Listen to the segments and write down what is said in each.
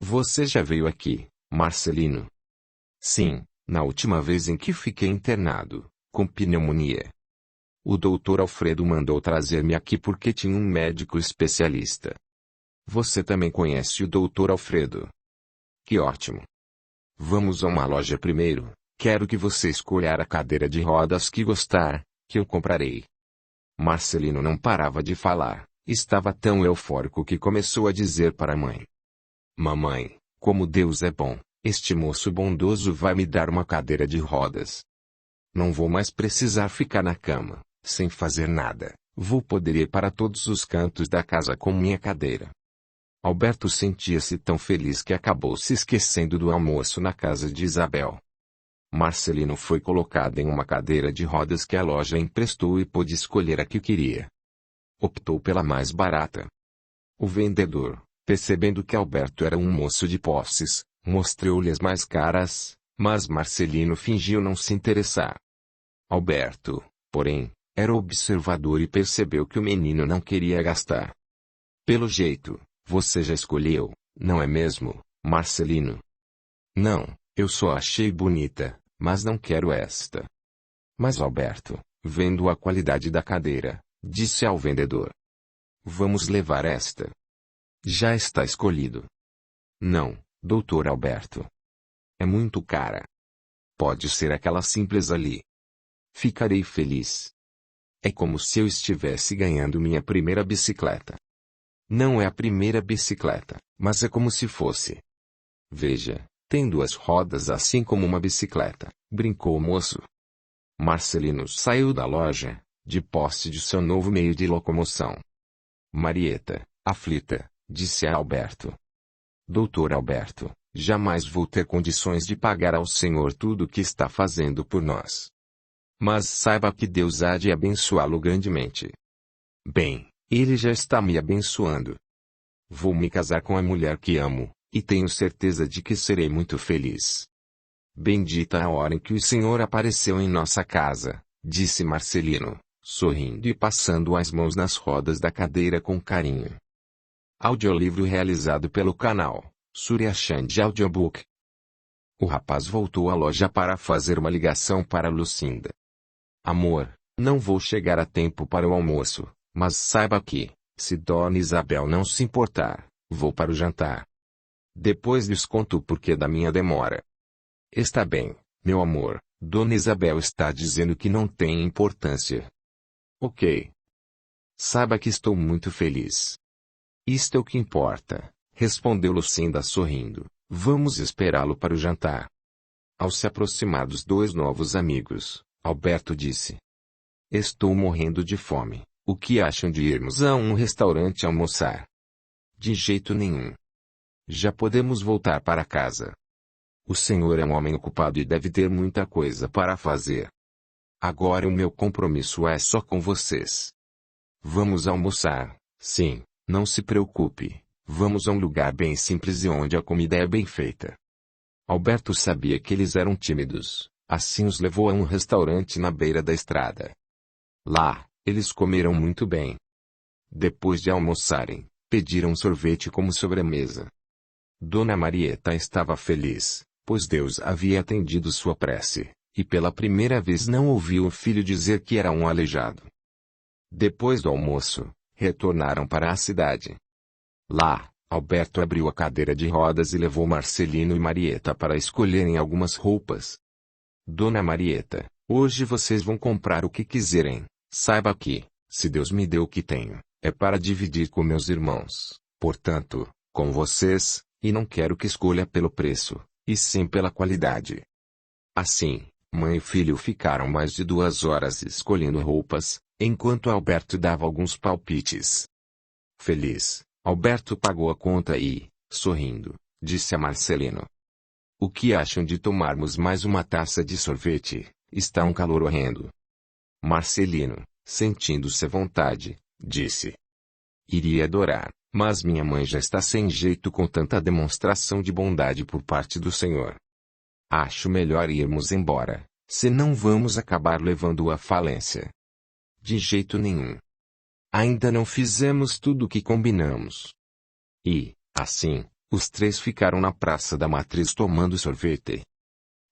Você já veio aqui, Marcelino? Sim, na última vez em que fiquei internado, com pneumonia. O doutor Alfredo mandou trazer-me aqui porque tinha um médico especialista. Você também conhece o doutor Alfredo? Que ótimo. Vamos a uma loja primeiro. Quero que você escolha a cadeira de rodas que gostar, que eu comprarei. Marcelino não parava de falar. Estava tão eufórico que começou a dizer para a mãe: Mamãe, como Deus é bom, este moço bondoso vai me dar uma cadeira de rodas. Não vou mais precisar ficar na cama, sem fazer nada. Vou poder ir para todos os cantos da casa com minha cadeira. Alberto sentia-se tão feliz que acabou se esquecendo do almoço na casa de Isabel. Marcelino foi colocado em uma cadeira de rodas que a loja emprestou e pôde escolher a que queria. Optou pela mais barata. O vendedor, percebendo que Alberto era um moço de posses, mostrou-lhe as mais caras, mas Marcelino fingiu não se interessar. Alberto, porém, era observador e percebeu que o menino não queria gastar. Pelo jeito, você já escolheu, não é mesmo, Marcelino? Não, eu só achei bonita, mas não quero esta. Mas Alberto, vendo a qualidade da cadeira, disse ao vendedor: Vamos levar esta. Já está escolhido. Não, doutor Alberto. É muito cara. Pode ser aquela simples ali. Ficarei feliz. É como se eu estivesse ganhando minha primeira bicicleta. Não é a primeira bicicleta, mas é como se fosse. Veja, tem duas rodas assim como uma bicicleta, brincou o moço. Marcelino saiu da loja, de posse de seu novo meio de locomoção. Marieta, aflita, disse a Alberto: Doutor Alberto, jamais vou ter condições de pagar ao senhor tudo o que está fazendo por nós. Mas saiba que Deus há de abençoá-lo grandemente. Bem, ele já está me abençoando. Vou me casar com a mulher que amo, e tenho certeza de que serei muito feliz. Bendita a hora em que o Senhor apareceu em nossa casa, disse Marcelino, sorrindo e passando as mãos nas rodas da cadeira com carinho. Audiolivro realizado pelo canal Surya Chand Audiobook. O rapaz voltou à loja para fazer uma ligação para Lucinda. Amor, não vou chegar a tempo para o almoço, mas saiba que, se Dona Isabel não se importar, vou para o jantar. Depois lhes conto o porquê da minha demora. Está bem, meu amor, Dona Isabel está dizendo que não tem importância. Ok. Saiba que estou muito feliz. Isto é o que importa, respondeu Lucinda sorrindo. Vamos esperá-lo para o jantar. Ao se aproximar dos dois novos amigos, Alberto disse: Estou morrendo de fome. O que acham de irmos a um restaurante almoçar? De jeito nenhum. Já podemos voltar para casa. O senhor é um homem ocupado e deve ter muita coisa para fazer. Agora o meu compromisso é só com vocês. Vamos almoçar, sim, não se preocupe. Vamos a um lugar bem simples e onde a comida é bem feita. Alberto sabia que eles eram tímidos, assim os levou a um restaurante na beira da estrada. Lá, eles comeram muito bem. Depois de almoçarem, pediram sorvete como sobremesa. Dona Marieta estava feliz, pois Deus havia atendido sua prece, e pela primeira vez não ouviu o filho dizer que era um aleijado. Depois do almoço, retornaram para a cidade. Lá, Alberto abriu a cadeira de rodas e levou Marcelino e Marieta para escolherem algumas roupas. Dona Marieta, hoje vocês vão comprar o que quiserem. Saiba que, se Deus me deu o que tenho, é para dividir com meus irmãos, portanto, com vocês, e não quero que escolha pelo preço, e sim pela qualidade. Assim, mãe e filho ficaram mais de 2 horas escolhendo roupas, enquanto Alberto dava alguns palpites. Feliz, Alberto pagou a conta e, sorrindo, disse a Marcelino: O que acham de tomarmos mais uma taça de sorvete? Está um calor horrendo. Marcelino, sentindo-se à vontade, disse: Iria adorar, mas minha mãe já está sem jeito com tanta demonstração de bondade por parte do senhor. Acho melhor irmos embora, senão vamos acabar levando-o à falência. De jeito nenhum. Ainda não fizemos tudo o que combinamos. E, assim, Os três ficaram na Praça da Matriz tomando sorvete.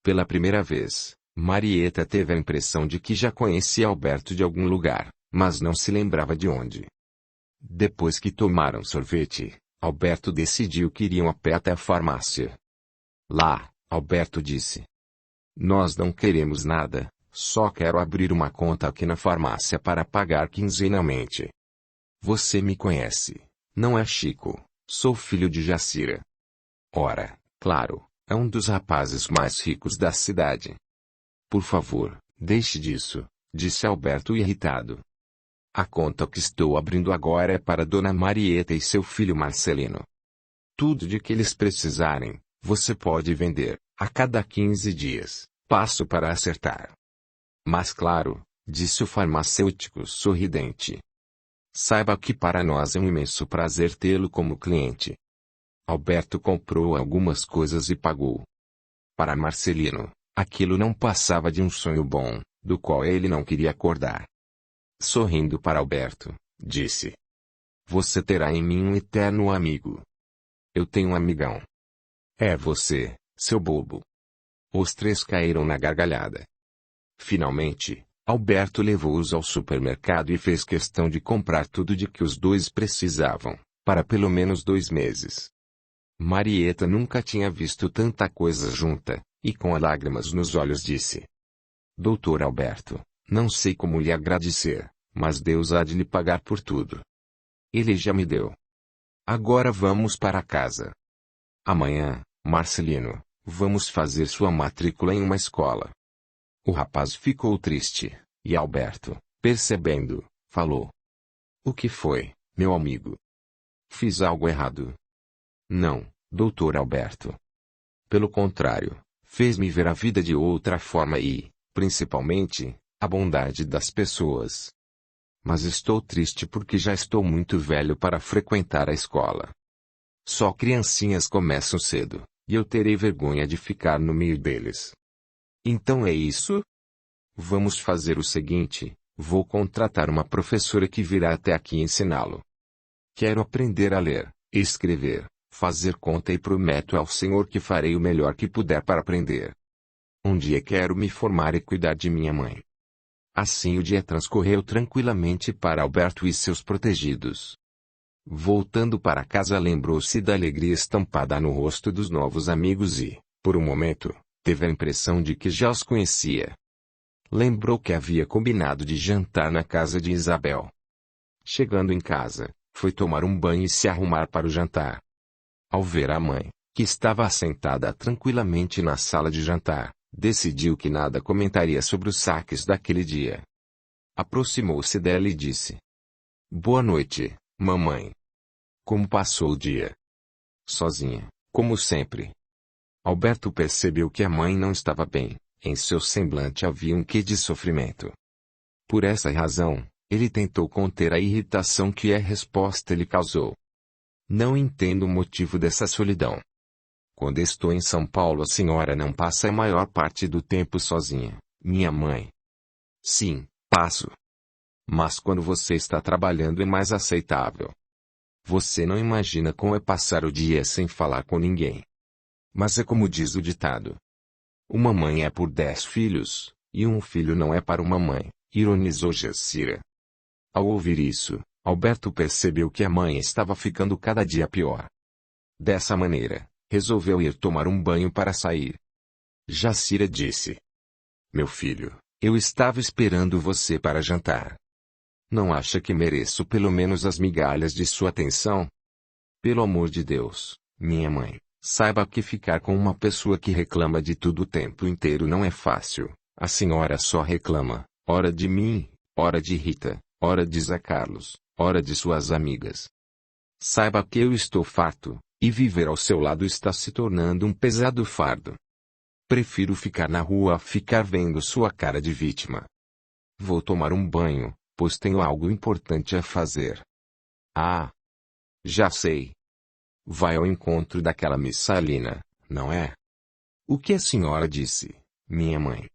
Pela primeira vez, Marieta teve a impressão de que já conhecia Alberto de algum lugar, mas não se lembrava de onde. Depois que tomaram sorvete, Alberto decidiu que iriam a pé até a farmácia. Lá, Alberto disse: "Nós não queremos nada, só quero abrir uma conta aqui na farmácia para pagar quinzenalmente. Você me conhece, não é, Chico? Sou filho de Jacira." Ora, claro, é um dos rapazes mais ricos da cidade. "Por favor, deixe disso", disse Alberto irritado. "A conta que estou abrindo agora é para Dona Marieta e seu filho Marcelino. Tudo de que eles precisarem, você pode vender, a cada 15 dias, passo para acertar." "Mas claro", disse o farmacêutico sorridente. "Saiba que para nós é um imenso prazer tê-lo como cliente." Alberto comprou algumas coisas e pagou. Para Marcelino, aquilo não passava de um sonho bom, do qual ele não queria acordar. Sorrindo para Alberto, disse: "Você terá em mim um eterno amigo." "Eu tenho um amigão." "É você, seu bobo." Os três caíram na gargalhada. Finalmente, Alberto levou-os ao supermercado e fez questão de comprar tudo de que os dois precisavam, para pelo menos 2 meses. Marieta nunca tinha visto tanta coisa junta, e com lágrimas nos olhos disse: "Doutor Alberto, não sei como lhe agradecer, mas Deus há de lhe pagar por tudo. Ele já me deu. Agora vamos para casa. Amanhã, Marcelino, vamos fazer sua matrícula em uma escola." O rapaz ficou triste, e Alberto, percebendo, falou: "O que foi, meu amigo? Fiz algo errado?" "Não, doutor Alberto. Pelo contrário, fez-me ver a vida de outra forma e, principalmente, a bondade das pessoas. Mas estou triste porque já estou muito velho para frequentar a escola. Só criancinhas começam cedo, e eu terei vergonha de ficar no meio deles. Então é isso? Vamos fazer o seguinte: vou contratar uma professora que virá até aqui ensiná-lo. Quero aprender a ler, escrever, fazer conta e prometo ao Senhor que farei o melhor que puder para aprender. Um dia quero me formar e cuidar de minha mãe." Assim o dia transcorreu tranquilamente para Alberto e seus protegidos. Voltando para casa, lembrou-se da alegria estampada no rosto dos novos amigos e, por um momento, teve a impressão de que já os conhecia. Lembrou que havia combinado de jantar na casa de Isabel. Chegando em casa, foi tomar um banho e se arrumar para o jantar. Ao ver a mãe, que estava assentada tranquilamente na sala de jantar, decidiu que nada comentaria sobre os saques daquele dia. Aproximou-se dela e disse: "Boa noite, mamãe. Como passou o dia?" "Sozinha, como sempre." Alberto percebeu que a mãe não estava bem, em seu semblante havia um quê de sofrimento. Por essa razão, ele tentou conter a irritação que a resposta lhe causou. "Não entendo o motivo dessa solidão. Quando estou em São Paulo, a senhora não passa a maior parte do tempo sozinha, minha mãe." "Sim, passo. Mas quando você está trabalhando é mais aceitável. Você não imagina como é passar o dia sem falar com ninguém. Mas é como diz o ditado: uma mãe é por 10 filhos, e um filho não é para uma mãe", ironizou Jacira. Ao ouvir isso, Alberto percebeu que a mãe estava ficando cada dia pior. Dessa maneira, resolveu ir tomar um banho para sair. Jacira disse: "Meu filho, eu estava esperando você para jantar. Não acha que mereço pelo menos as migalhas de sua atenção? Pelo amor de Deus, minha mãe, saiba que ficar com uma pessoa que reclama de tudo o tempo inteiro não é fácil. A senhora só reclama, ora de mim, ora de Rita, ora de Zé Carlos, ora de suas amigas. Saiba que eu estou farto, e viver ao seu lado está se tornando um pesado fardo. Prefiro ficar na rua a ficar vendo sua cara de vítima. Vou tomar um banho, pois tenho algo importante a fazer." "Ah, já sei. Vai ao encontro daquela Messalina, não é?" "O que a senhora disse, minha mãe?"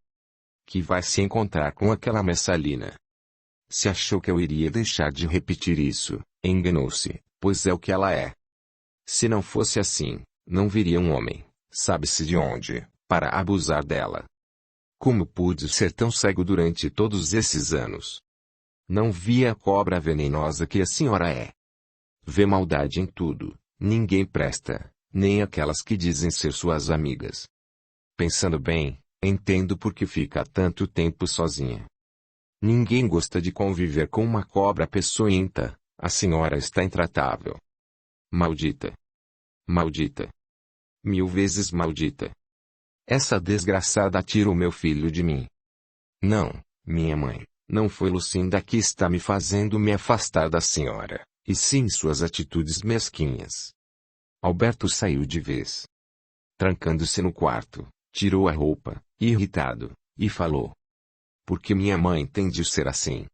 "Que vai se encontrar com aquela Messalina." Se achou que eu iria deixar de repetir isso, enganou-se, pois é o que ela é. Se não fosse assim, não viria um homem, sabe-se de onde, para abusar dela. Como pude ser tão cego durante todos esses anos? Não vi a cobra venenosa que a senhora é. Vê maldade em tudo, ninguém presta, nem aquelas que dizem ser suas amigas. Pensando bem, entendo por que fica tanto tempo sozinha. Ninguém gosta de conviver com uma cobra peçonhenta, a senhora está intratável. Maldita! Maldita! 1000 vezes maldita! Essa desgraçada tirou meu filho de mim. Não, minha mãe, não foi Lucinda que está me fazendo me afastar da senhora, e sim suas atitudes mesquinhas. Alberto saiu de vez. Trancando-se no quarto, tirou a roupa, irritado, e falou. Por que minha mãe tem de ser assim?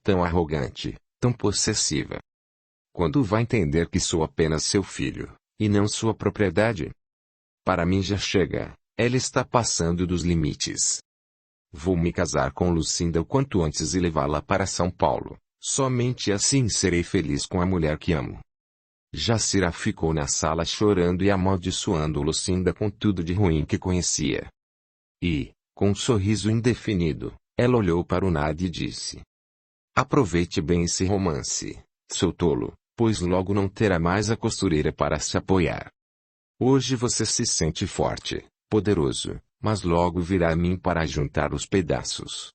Tão arrogante, tão possessiva. Quando vai entender que sou apenas seu filho, e não sua propriedade? Para mim já chega, ela está passando dos limites. Vou me casar com Lucinda o quanto antes e levá-la para São Paulo, somente assim serei feliz com a mulher que amo. Jacira ficou na sala chorando e amaldiçoando Lucinda com tudo de ruim que conhecia. E, com um sorriso indefinido, ela olhou para o nada e disse. Aproveite bem esse romance, seu tolo, pois logo não terá mais a costureira para se apoiar. Hoje você se sente forte, poderoso, mas logo virá a mim para juntar os pedaços.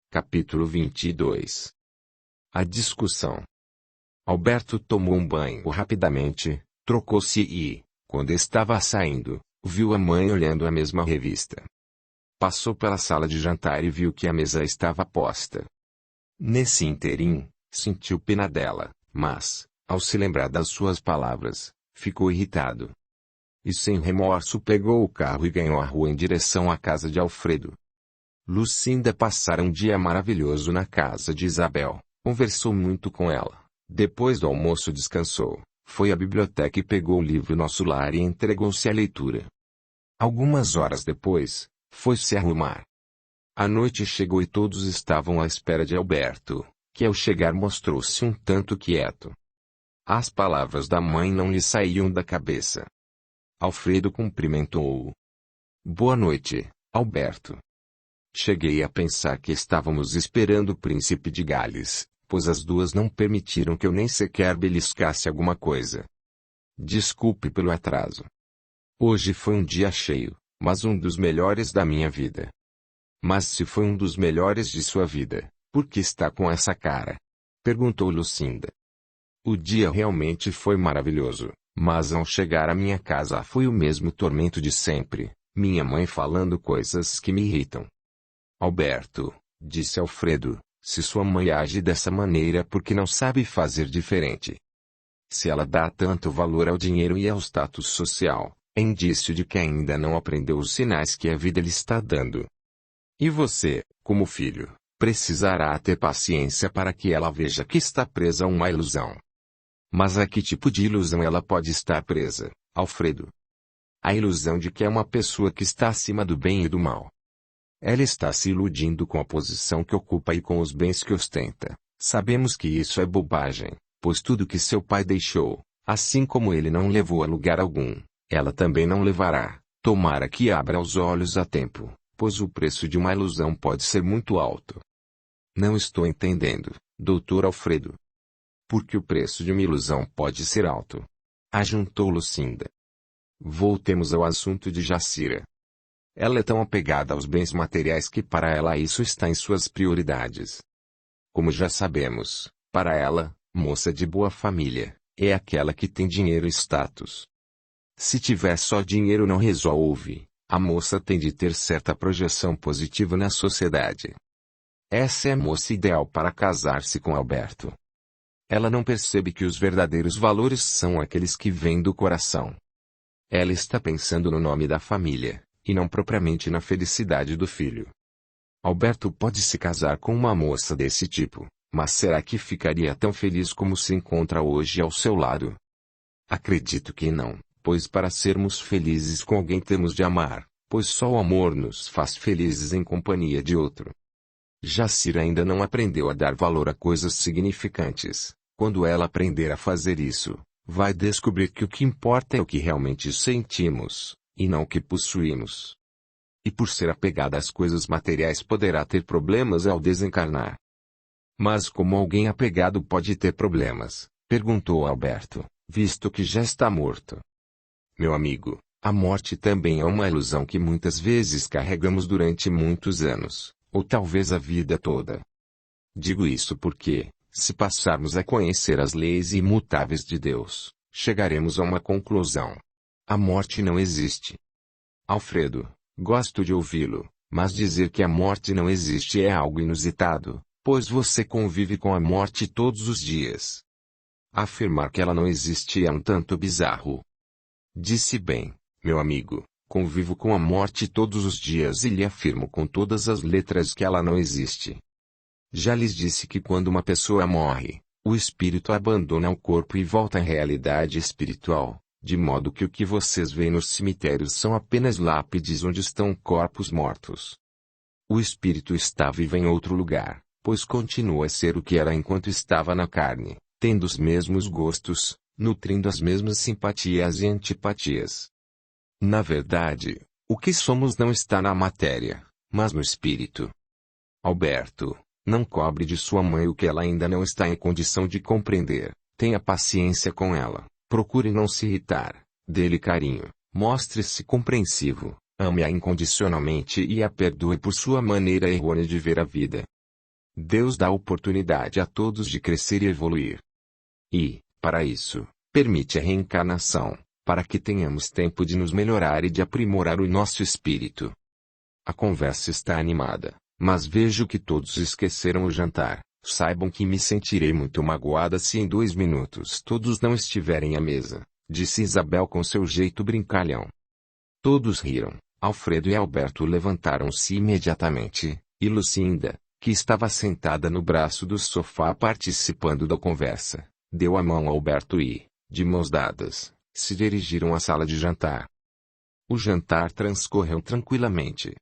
Capítulo 22. A discussão. Alberto tomou um banho rapidamente, trocou-se e, quando estava saindo, viu a mãe olhando a mesma revista. Passou pela sala de jantar e viu que a mesa estava posta. Nesse ínterim, sentiu pena dela, mas, ao se lembrar das suas palavras, ficou irritado. E sem remorso pegou o carro e ganhou a rua em direção à casa de Alfredo. Lucinda passara um dia maravilhoso na casa de Isabel, conversou muito com ela. Depois do almoço descansou, foi à biblioteca e pegou o livro Nosso Lar e entregou-se à leitura. Algumas horas depois, foi se arrumar. A noite chegou e todos estavam à espera de Alberto, que ao chegar mostrou-se um tanto quieto. As palavras da mãe não lhe saíam da cabeça. Alfredo cumprimentou-o. Boa noite, Alberto. Cheguei a pensar que estávamos esperando o príncipe de Gales, pois as duas não permitiram que eu nem sequer beliscasse alguma coisa. Desculpe pelo atraso. Hoje foi um dia cheio, mas um dos melhores da minha vida. Mas se foi um dos melhores de sua vida, por que está com essa cara? Perguntou Lucinda. O dia realmente foi maravilhoso, mas ao chegar à minha casa foi o mesmo tormento de sempre, minha mãe falando coisas que me irritam. Alberto, disse Alfredo, se sua mãe age dessa maneira porque não sabe fazer diferente. Se ela dá tanto valor ao dinheiro e ao status social, é indício de que ainda não aprendeu os sinais que a vida lhe está dando. E você, como filho, precisará ter paciência para que ela veja que está presa a uma ilusão. Mas a que tipo de ilusão ela pode estar presa, Alfredo? A ilusão de que é uma pessoa que está acima do bem e do mal. Ela está se iludindo com a posição que ocupa e com os bens que ostenta. Sabemos que isso é bobagem, pois tudo que seu pai deixou, assim como ele não levou a lugar algum, ela também não levará. Tomara que abra os olhos a tempo, pois o preço de uma ilusão pode ser muito alto. Não estou entendendo, Dr. Alfredo. Porque o preço de uma ilusão pode ser alto. Ajuntou Lucinda. Voltemos ao assunto de Jacira. Ela é tão apegada aos bens materiais que para ela isso está em suas prioridades. Como já sabemos, para ela, moça de boa família, é aquela que tem dinheiro e status. Se tiver só dinheiro não resolve, a moça tem de ter certa projeção positiva na sociedade. Essa é a moça ideal para casar-se com Alberto. Ela não percebe que os verdadeiros valores são aqueles que vêm do coração. Ela está pensando no nome da família, e não propriamente na felicidade do filho. Alberto pode se casar com uma moça desse tipo, mas será que ficaria tão feliz como se encontra hoje ao seu lado? Acredito que não, pois para sermos felizes com alguém temos de amar, pois só o amor nos faz felizes em companhia de outro. Jacira ainda não aprendeu a dar valor a coisas significantes. Quando ela aprender a fazer isso, vai descobrir que o que importa é o que realmente sentimos, e não o que possuímos. E por ser apegada às coisas materiais poderá ter problemas ao desencarnar. Mas como alguém apegado pode ter problemas? Perguntou Alberto, visto que já está morto. Meu amigo, a morte também é uma ilusão que muitas vezes carregamos durante muitos anos, ou talvez a vida toda. Digo isso porque, se passarmos a conhecer as leis imutáveis de Deus, chegaremos a uma conclusão. A morte não existe. Alfredo, gosto de ouvi-lo, mas dizer que a morte não existe é algo inusitado, pois você convive com a morte todos os dias. Afirmar que ela não existe é um tanto bizarro. Disse bem, meu amigo, convivo com a morte todos os dias e lhe afirmo com todas as letras que ela não existe. Já lhes disse que quando uma pessoa morre, o espírito abandona o corpo e volta à realidade espiritual, de modo que o que vocês veem nos cemitérios são apenas lápides onde estão corpos mortos. O espírito está vivo em outro lugar, pois continua a ser o que era enquanto estava na carne, tendo os mesmos gostos, nutrindo as mesmas simpatias e antipatias. Na verdade, o que somos não está na matéria, mas no espírito. Alberto, não cobre de sua mãe o que ela ainda não está em condição de compreender. Tenha paciência com ela, procure não se irritar, dê-lhe carinho, mostre-se compreensivo, ame-a incondicionalmente e a perdoe por sua maneira errônea de ver a vida. Deus dá oportunidade a todos de crescer e evoluir. E, para isso, permite a reencarnação, para que tenhamos tempo de nos melhorar e de aprimorar o nosso espírito. A conversa está animada, mas vejo que todos esqueceram o jantar. Saibam que me sentirei muito magoada se em 2 minutos todos não estiverem à mesa, disse Isabel com seu jeito brincalhão. Todos riram, Alfredo e Alberto levantaram-se imediatamente, e Lucinda, que estava sentada no braço do sofá participando da conversa, deu a mão a Alberto e, de mãos dadas, se dirigiram à sala de jantar. O jantar transcorreu tranquilamente.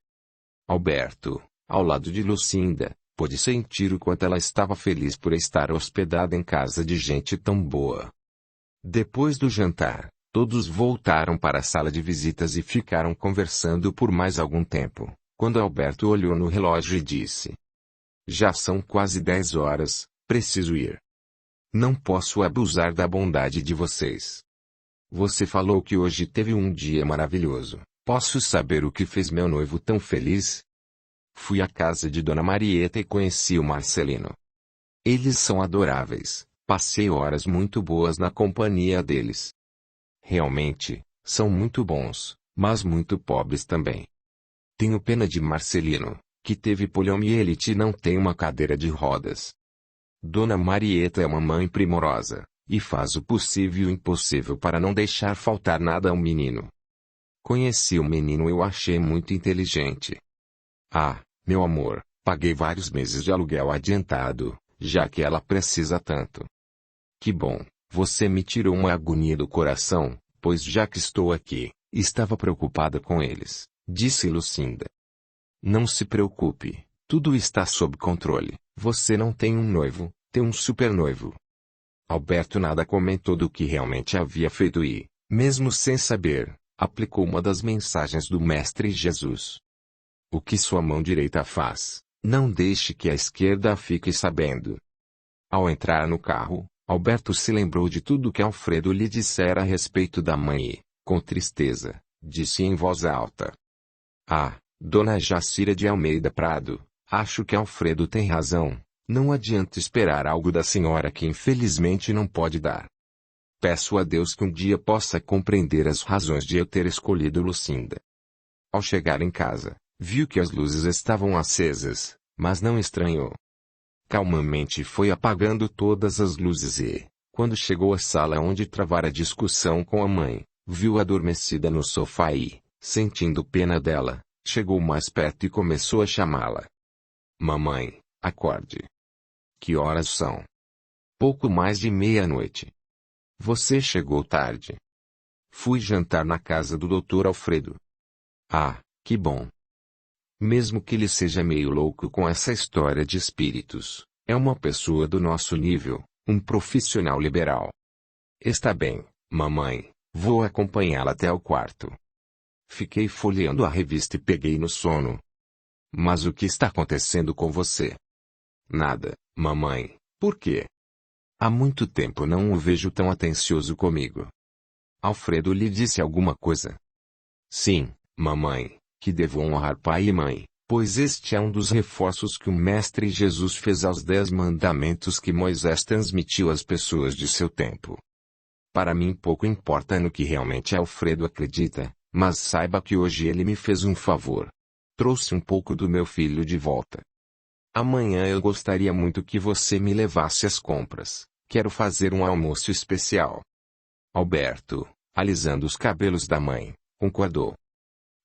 Alberto, ao lado de Lucinda, pôde sentir o quanto ela estava feliz por estar hospedada em casa de gente tão boa. Depois do jantar, todos voltaram para a sala de visitas e ficaram conversando por mais algum tempo, quando Alberto olhou no relógio e disse: Já são quase 10 horas, preciso ir. Não posso abusar da bondade de vocês. Você falou que hoje teve um dia maravilhoso. Posso saber o que fez meu noivo tão feliz? Fui à casa de Dona Marieta e conheci o Marcelino. Eles são adoráveis, passei horas muito boas na companhia deles. Realmente, são muito bons, mas muito pobres também. Tenho pena de Marcelino, que teve poliomielite e não tem uma cadeira de rodas. Dona Marieta é uma mãe primorosa, e faz o possível e o impossível para não deixar faltar nada ao menino. Conheci o menino e eu achei muito inteligente. Ah, meu amor, paguei vários meses de aluguel adiantado, já que ela precisa tanto. Que bom, você me tirou uma agonia do coração, pois já que estou aqui, estava preocupada com eles, disse Lucinda. Não se preocupe, tudo está sob controle, você não tem um noivo, tem um supernoivo. Alberto nada comentou do que realmente havia feito e, mesmo sem saber, aplicou uma das mensagens do Mestre Jesus. O que sua mão direita faz, não deixe que a esquerda fique sabendo. Ao entrar no carro, Alberto se lembrou de tudo que Alfredo lhe dissera a respeito da mãe e, com tristeza, disse em voz alta: Ah, Dona Jacira de Almeida Prado, acho que Alfredo tem razão, não adianta esperar algo da senhora que infelizmente não pode dar. Peço a Deus que um dia possa compreender as razões de eu ter escolhido Lucinda. Ao chegar em casa, viu que as luzes estavam acesas, mas não estranhou. Calmamente foi apagando todas as luzes e, quando chegou à sala onde travara discussão com a mãe, viu adormecida no sofá e, sentindo pena dela, chegou mais perto e começou a chamá-la. Mamãe, acorde. Que horas são? Pouco mais de 00:30. Você chegou tarde. Fui jantar na casa do Dr. Alfredo. Ah, que bom. Mesmo que ele seja meio louco com essa história de espíritos, é uma pessoa do nosso nível, um profissional liberal. Está bem, mamãe, vou acompanhá-la até o quarto. Fiquei folheando a revista e peguei no sono. Mas o que está acontecendo com você? Nada, mamãe, por quê? Há muito tempo não o vejo tão atencioso comigo. Alfredo lhe disse alguma coisa? Sim, mamãe, que devo honrar pai e mãe, pois este é um dos reforços que o Mestre Jesus fez aos 10 mandamentos que Moisés transmitiu às pessoas de seu tempo. Para mim pouco importa no que realmente Alfredo acredita, mas saiba que hoje ele me fez um favor. Trouxe um pouco do meu filho de volta. Amanhã eu gostaria muito que você me levasse às compras. Quero fazer um almoço especial. Alberto, alisando os cabelos da mãe, concordou.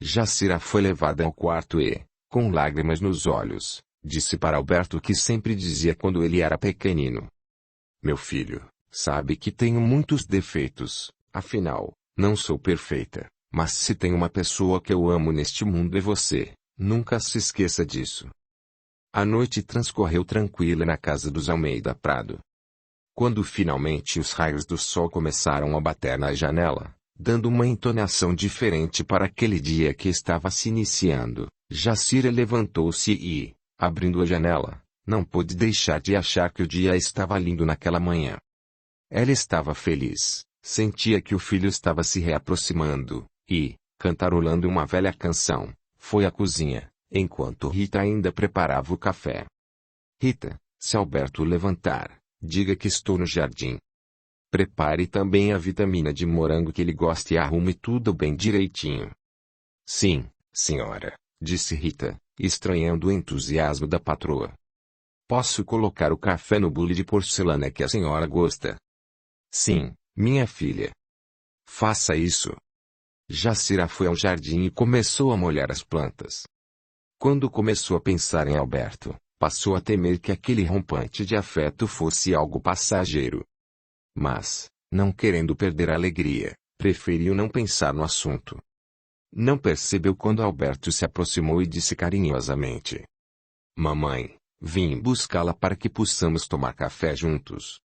Jacira foi levada ao quarto e, com lágrimas nos olhos, disse para Alberto o que sempre dizia quando ele era pequenino. Meu filho, sabe que tenho muitos defeitos, afinal, não sou perfeita, mas se tem uma pessoa que eu amo neste mundo é você, nunca se esqueça disso. A noite transcorreu tranquila na casa dos Almeida Prado. Quando finalmente os raios do sol começaram a bater na janela, dando uma entonação diferente para aquele dia que estava se iniciando, Jacira levantou-se e, abrindo a janela, não pôde deixar de achar que o dia estava lindo naquela manhã. Ela estava feliz, sentia que o filho estava se reaproximando, e, cantarolando uma velha canção, foi à cozinha, enquanto Rita ainda preparava o café. Rita, se Alberto levantar, diga que estou no jardim. Prepare também a vitamina de morango que ele gosta e arrume tudo bem direitinho. Sim, senhora, disse Rita, estranhando o entusiasmo da patroa. Posso colocar o café no bule de porcelana que a senhora gosta? Sim, minha filha. Faça isso. Jacira foi ao jardim e começou a molhar as plantas. Quando começou a pensar em Alberto, passou a temer que aquele rompante de afeto fosse algo passageiro. Mas, não querendo perder a alegria, preferiu não pensar no assunto. Não percebeu quando Alberto se aproximou e disse carinhosamente: Mamãe, vim buscá-la para que possamos tomar café juntos.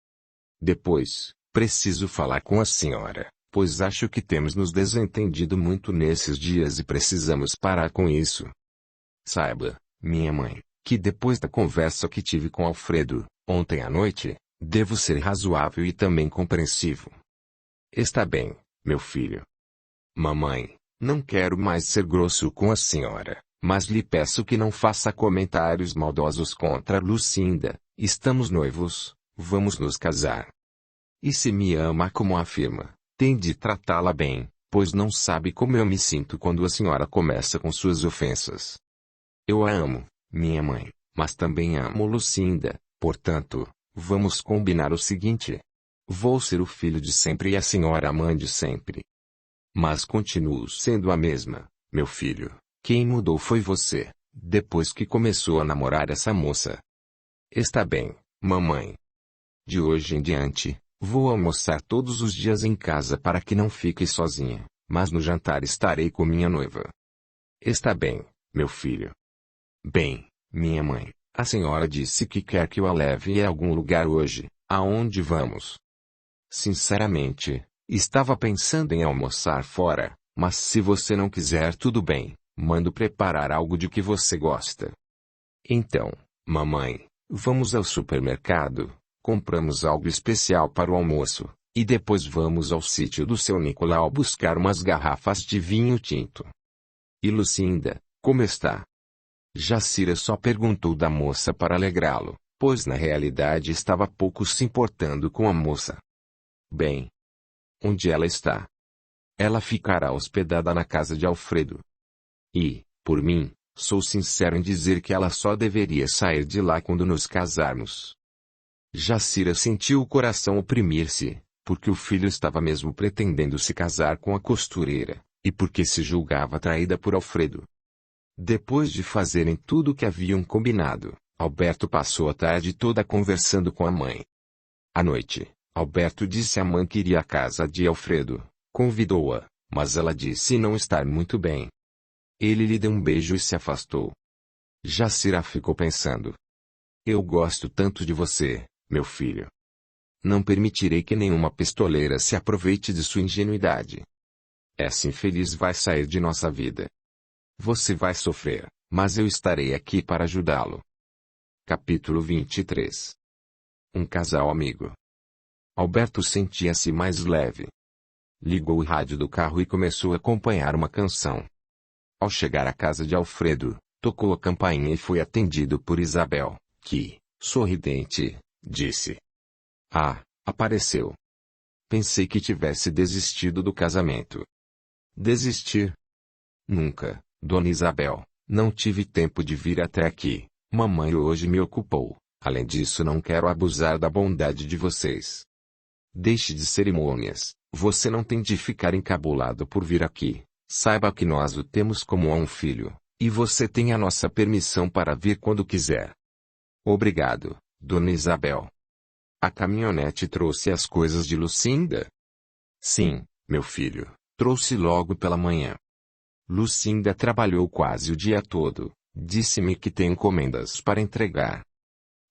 Depois, preciso falar com a senhora, pois acho que temos nos desentendido muito nesses dias e precisamos parar com isso. Saiba, minha mãe, que depois da conversa que tive com Alfredo, ontem à noite, devo ser razoável e também compreensivo. Está bem, meu filho. Mamãe, não quero mais ser grosso com a senhora, mas lhe peço que não faça comentários maldosos contra Lucinda. Estamos noivos, vamos nos casar. E se me ama como afirma, tem de tratá-la bem, pois não sabe como eu me sinto quando a senhora começa com suas ofensas. Eu a amo, minha mãe, mas também amo Lucinda, portanto, vamos combinar o seguinte. Vou ser o filho de sempre e a senhora a mãe de sempre. Mas continuo sendo a mesma, meu filho. Quem mudou foi você, depois que começou a namorar essa moça. Está bem, mamãe. De hoje em diante, vou almoçar todos os dias em casa para que não fique sozinha, mas no jantar estarei com minha noiva. Está bem, meu filho. Bem, minha mãe, a senhora disse que quer que eu a leve a algum lugar hoje. Aonde vamos? Sinceramente, estava pensando em almoçar fora, mas se você não quiser tudo bem, mando preparar algo de que você gosta. Então, mamãe, vamos ao supermercado, compramos algo especial para o almoço, e depois vamos ao sítio do seu Nicolau buscar umas garrafas de vinho tinto. E Lucinda, como está? Jacira só perguntou da moça para alegrá-lo, pois na realidade estava pouco se importando com a moça. Bem. Onde ela está? Ela ficará hospedada na casa de Alfredo. E, por mim, sou sincero em dizer que ela só deveria sair de lá quando nos casarmos. Jacira sentiu o coração oprimir-se, porque o filho estava mesmo pretendendo se casar com a costureira, e porque se julgava traída por Alfredo. Depois de fazerem tudo o que haviam combinado, Alberto passou a tarde toda conversando com a mãe. À noite, Alberto disse à mãe que iria à casa de Alfredo, convidou-a, mas ela disse não estar muito bem. Ele lhe deu um beijo e se afastou. Jacira ficou pensando. Eu gosto tanto de você, meu filho. Não permitirei que nenhuma pistoleira se aproveite de sua ingenuidade. Essa infeliz vai sair de nossa vida. Você vai sofrer, mas eu estarei aqui para ajudá-lo. Capítulo 23. Um casal amigo. Alberto sentia-se mais leve. Ligou o rádio do carro e começou a acompanhar uma canção. Ao chegar à casa de Alfredo, tocou a campainha e foi atendido por Isabel, que, sorridente, disse: "Ah, apareceu. Pensei que tivesse desistido do casamento." "Desistir? Nunca, Dona Isabel. Não tive tempo de vir até aqui. Mamãe hoje me ocupou. Além disso, não quero abusar da bondade de vocês." "Deixe de cerimônias. Você não tem de ficar encabulado por vir aqui. Saiba que nós o temos como um filho, e você tem a nossa permissão para vir quando quiser." "Obrigado, Dona Isabel." "A caminhonete trouxe as coisas de Lucinda?" "Sim, meu filho, trouxe logo pela manhã. Lucinda trabalhou quase o dia todo. Disse-me que tem encomendas para entregar."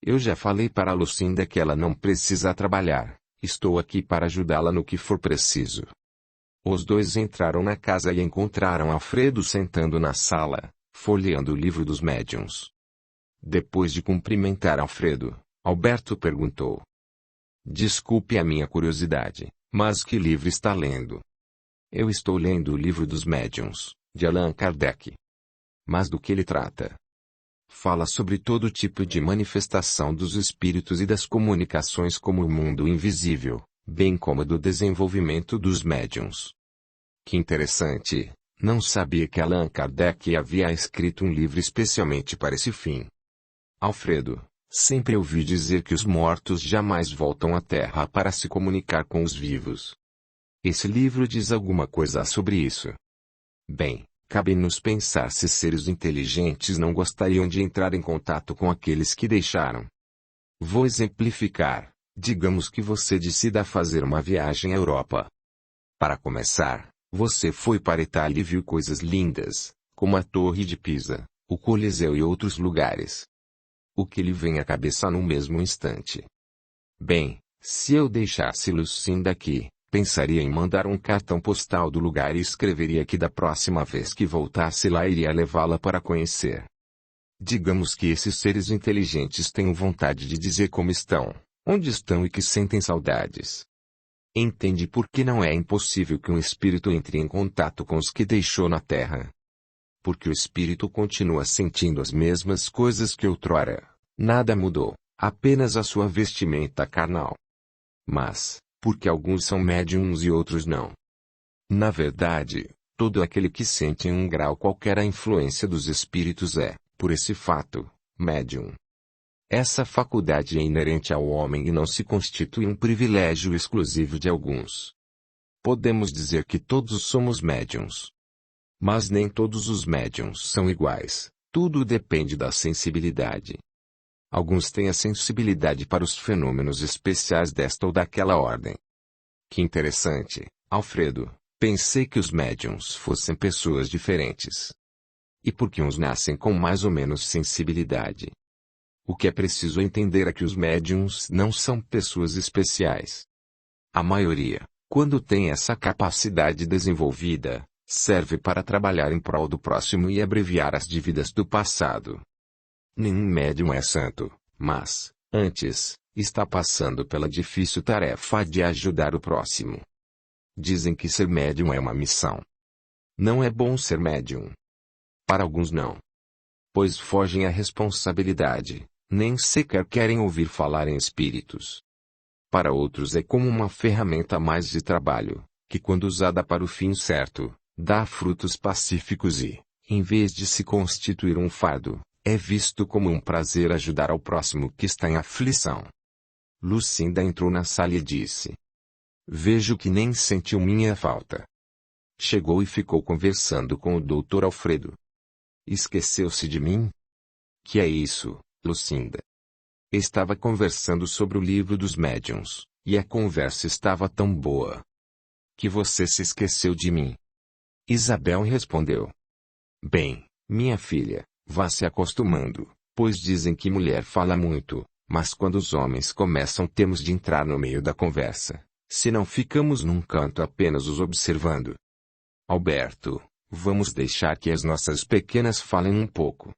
"Eu já falei para a Lucinda que ela não precisa trabalhar. Estou aqui para ajudá-la no que for preciso." Os dois entraram na casa e encontraram Alfredo sentando na sala, folheando o livro dos médiuns. Depois de cumprimentar Alfredo, Alberto perguntou: "Desculpe a minha curiosidade, mas que livro está lendo?" "Eu estou lendo o livro dos médiuns, de Allan Kardec." "Mas do que ele trata?" "Fala sobre todo tipo de manifestação dos espíritos e das comunicações como o mundo invisível, bem como do desenvolvimento dos médiuns." "Que interessante. Não sabia que Allan Kardec havia escrito um livro especialmente para esse fim." "Alfredo, sempre ouvi dizer que os mortos jamais voltam à Terra para se comunicar com os vivos. Esse livro diz alguma coisa sobre isso?" "Bem, cabe-nos pensar se seres inteligentes não gostariam de entrar em contato com aqueles que deixaram. Vou exemplificar. Digamos que você decida fazer uma viagem à Europa. Para começar, você foi para a Itália e viu coisas lindas, como a Torre de Pisa, o Coliseu e outros lugares. O que lhe vem à cabeça no mesmo instante? Bem, se eu deixasse Lucinda aqui, pensaria em mandar um cartão postal do lugar e escreveria que da próxima vez que voltasse lá iria levá-la para conhecer. Digamos que esses seres inteligentes tenham vontade de dizer como estão, onde estão e que sentem saudades. Entende por que não é impossível que um espírito entre em contato com os que deixou na Terra? Porque o espírito continua sentindo as mesmas coisas que outrora. Nada mudou, apenas a sua vestimenta carnal. Mas, porque alguns são médiums e outros não? Na verdade, todo aquele que sente em um grau qualquer a influência dos espíritos é, por esse fato, médium. Essa faculdade é inerente ao homem e não se constitui um privilégio exclusivo de alguns. Podemos dizer que todos somos médiums. Mas nem todos os médiums são iguais, tudo depende da sensibilidade. Alguns têm a sensibilidade para os fenômenos especiais desta ou daquela ordem. Que interessante, Alfredo, pensei que os médiums fossem pessoas diferentes. E por que uns nascem com mais ou menos sensibilidade? O que é preciso entender é que os médiums não são pessoas especiais. A maioria, quando tem essa capacidade desenvolvida, serve para trabalhar em prol do próximo e abreviar as dívidas do passado. Nenhum médium é santo, mas, antes, está passando pela difícil tarefa de ajudar o próximo. Dizem que ser médium é uma missão. Não é bom ser médium. Para alguns não. Pois fogem à responsabilidade, nem sequer querem ouvir falar em espíritos. Para outros é como uma ferramenta a mais de trabalho, que quando usada para o fim certo, dá frutos pacíficos e, em vez de se constituir um fardo, é visto como um prazer ajudar ao próximo que está em aflição. Lucinda entrou na sala e disse: "Vejo que nem sentiu minha falta." Chegou e ficou conversando com o Dr. Alfredo. "Esqueceu-se de mim?" "Que é isso, Lucinda?" "Estava conversando sobre o livro dos médiuns, e a conversa estava tão boa que você se esqueceu de mim." Isabel respondeu: "Bem, minha filha, vá se acostumando, pois dizem que mulher fala muito, Mas quando os homens começam temos de entrar no meio da conversa, senão ficamos num canto apenas os observando. Alberto, vamos deixar que as nossas pequenas falem um pouco.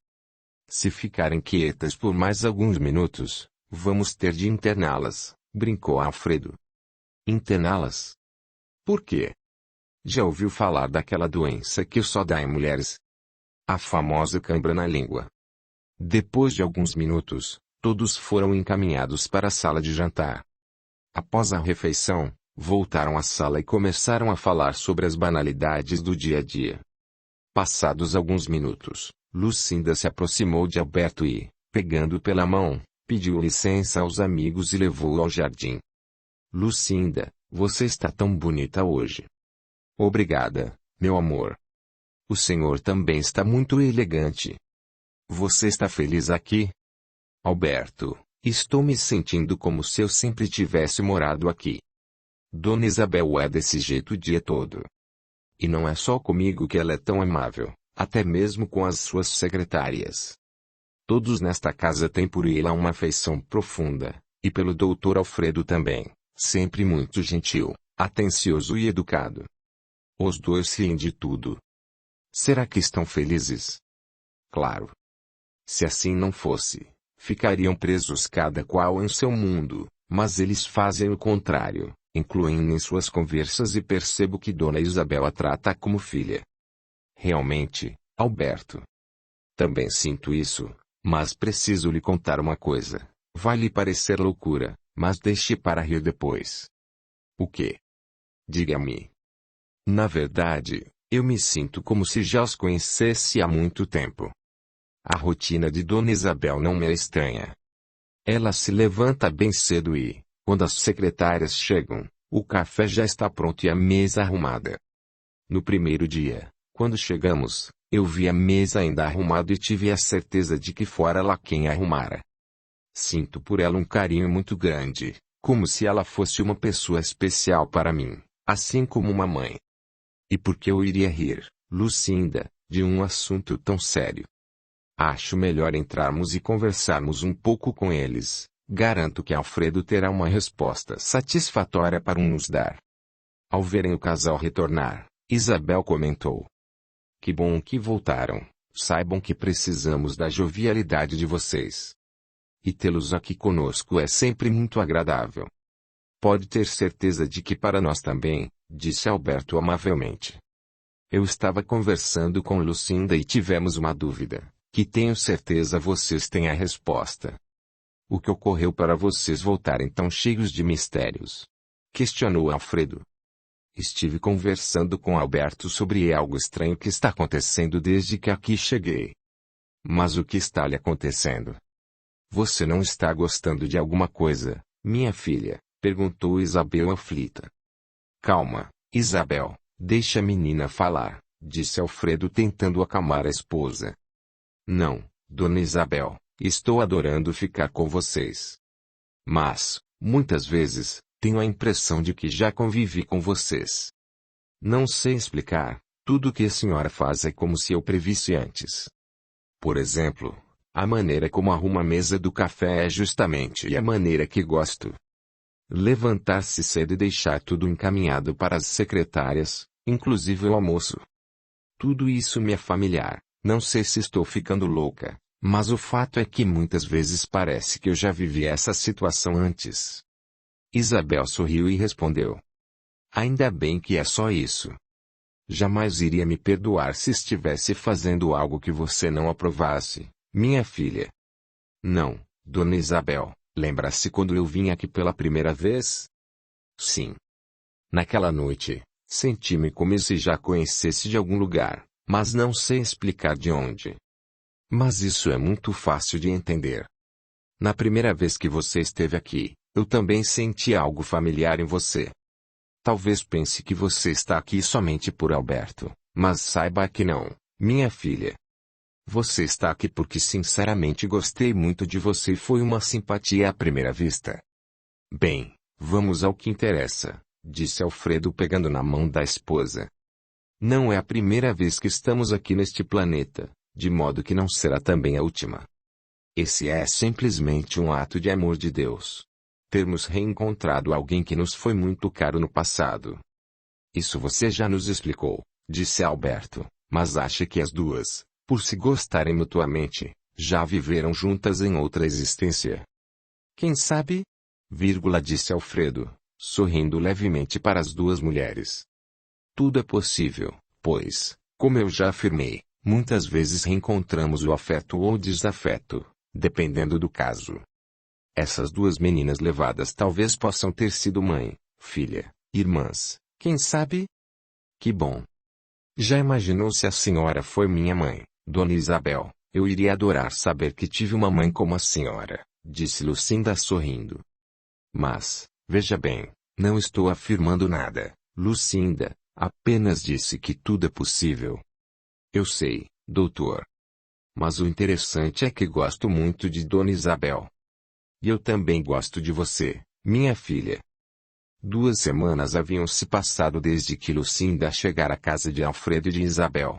Se ficarem quietas por mais alguns minutos, vamos ter de interná-las, brincou Alfredo. Interná-las? Por quê? Já ouviu falar daquela doença que só dá em mulheres? A famosa cãibra na língua. Depois de alguns minutos, todos foram encaminhados para a sala de jantar. Após a refeição, voltaram à sala e começaram a falar sobre as banalidades do dia a dia. Passados alguns minutos, Lucinda se aproximou de Alberto e, pegando pela mão, pediu licença aos amigos e levou-o ao jardim. Lucinda, você está tão bonita hoje. Obrigada, meu amor. O senhor também está muito elegante. Você está feliz aqui? Alberto, estou me sentindo como se eu sempre tivesse morado aqui. Dona Isabel é desse jeito o dia todo. E não é só comigo que ela é tão amável, até mesmo com as suas secretárias. Todos nesta casa têm por ela uma afeição profunda, e pelo Dr. Alfredo também, sempre muito gentil, atencioso e educado. Os dois riem de tudo. Será que estão felizes? Claro. Se assim não fosse, ficariam presos cada qual em seu mundo, mas eles fazem o contrário, incluindo em suas conversas e percebo que Dona Isabel a trata como filha. Realmente, Alberto. Também sinto isso, mas preciso lhe contar uma coisa. Vai lhe parecer loucura, mas deixe para rir depois. O quê? Diga-me. Na verdade, eu me sinto como se já os conhecesse há muito tempo. A rotina de Dona Isabel não me é estranha. Ela se levanta bem cedo e, quando as secretárias chegam, o café já está pronto e a mesa arrumada. No primeiro dia, quando chegamos, eu vi a mesa ainda arrumada e tive a certeza de que fora ela quem a arrumara. Sinto por ela um carinho muito grande, como se ela fosse uma pessoa especial para mim, assim como uma mãe. E por que eu iria rir, Lucinda, de um assunto tão sério? Acho melhor entrarmos e conversarmos um pouco com eles. Garanto que Alfredo terá uma resposta satisfatória para nos dar. Ao verem o casal retornar, Isabel comentou. Que bom que voltaram. Saibam que precisamos da jovialidade de vocês. E tê-los aqui conosco é sempre muito agradável. Pode ter certeza de que para nós também, disse Alberto amavelmente. Eu estava conversando com Lucinda e tivemos uma dúvida, que tenho certeza vocês têm a resposta. O que ocorreu para vocês voltarem tão cheios de mistérios? Questionou Alfredo. Estive conversando com Alberto sobre algo estranho que está acontecendo desde que aqui cheguei. Mas o que está lhe acontecendo? Você não está gostando de alguma coisa, minha filha? Perguntou Isabel aflita. Calma, Isabel, deixa a menina falar, disse Alfredo tentando acalmar a esposa. Não, Dona Isabel, estou adorando ficar com vocês. Mas, muitas vezes, tenho a impressão de que já convivi com vocês. Não sei explicar, tudo o que a senhora faz é como se eu previsse antes. Por exemplo, a maneira como arruma a mesa do café é justamente a maneira que gosto. Levantar-se cedo e deixar tudo encaminhado para as secretárias, inclusive o almoço. Tudo isso me é familiar, não sei se estou ficando louca, mas o fato é que muitas vezes parece que eu já vivi essa situação antes. Isabel sorriu e respondeu. Ainda bem que é só isso. Jamais iria me perdoar se estivesse fazendo algo que você não aprovasse, minha filha. Não, Dona Isabel, lembra-se quando eu vim aqui pela primeira vez? Sim. Naquela noite, senti-me como se já conhecesse de algum lugar, mas não sei explicar de onde. Mas isso é muito fácil de entender. Na primeira vez que você esteve aqui, eu também senti algo familiar em você. Talvez pense que você está aqui somente por Alberto, mas saiba que não, minha filha. Você está aqui porque sinceramente gostei muito de você e foi uma simpatia à primeira vista. Bem, vamos ao que interessa, disse Alfredo pegando na mão da esposa. Não é a primeira vez que estamos aqui neste planeta, de modo que não será também a última. Esse é simplesmente um ato de amor de Deus. Termos reencontrado alguém que nos foi muito caro no passado. Isso você já nos explicou, disse Alberto, mas acha que as duas, por se gostarem mutuamente, já viveram juntas em outra existência? Quem sabe? Disse Alfredo, sorrindo levemente para as duas mulheres. Tudo é possível, pois, como eu já afirmei, muitas vezes reencontramos o afeto ou o desafeto, dependendo do caso. Essas duas meninas levadas talvez possam ter sido mãe, filha, irmãs, quem sabe? Que bom! Já imaginou se a senhora foi minha mãe, Dona Isabel? Eu iria adorar saber que tive uma mãe como a senhora, disse Lucinda sorrindo. Mas, veja bem, não estou afirmando nada, Lucinda, apenas disse que tudo é possível. Eu sei, doutor. Mas o interessante é que gosto muito de Dona Isabel. E eu também gosto de você, minha filha. 2 semanas haviam se passado desde que Lucinda chegara à casa de Alfredo e de Isabel.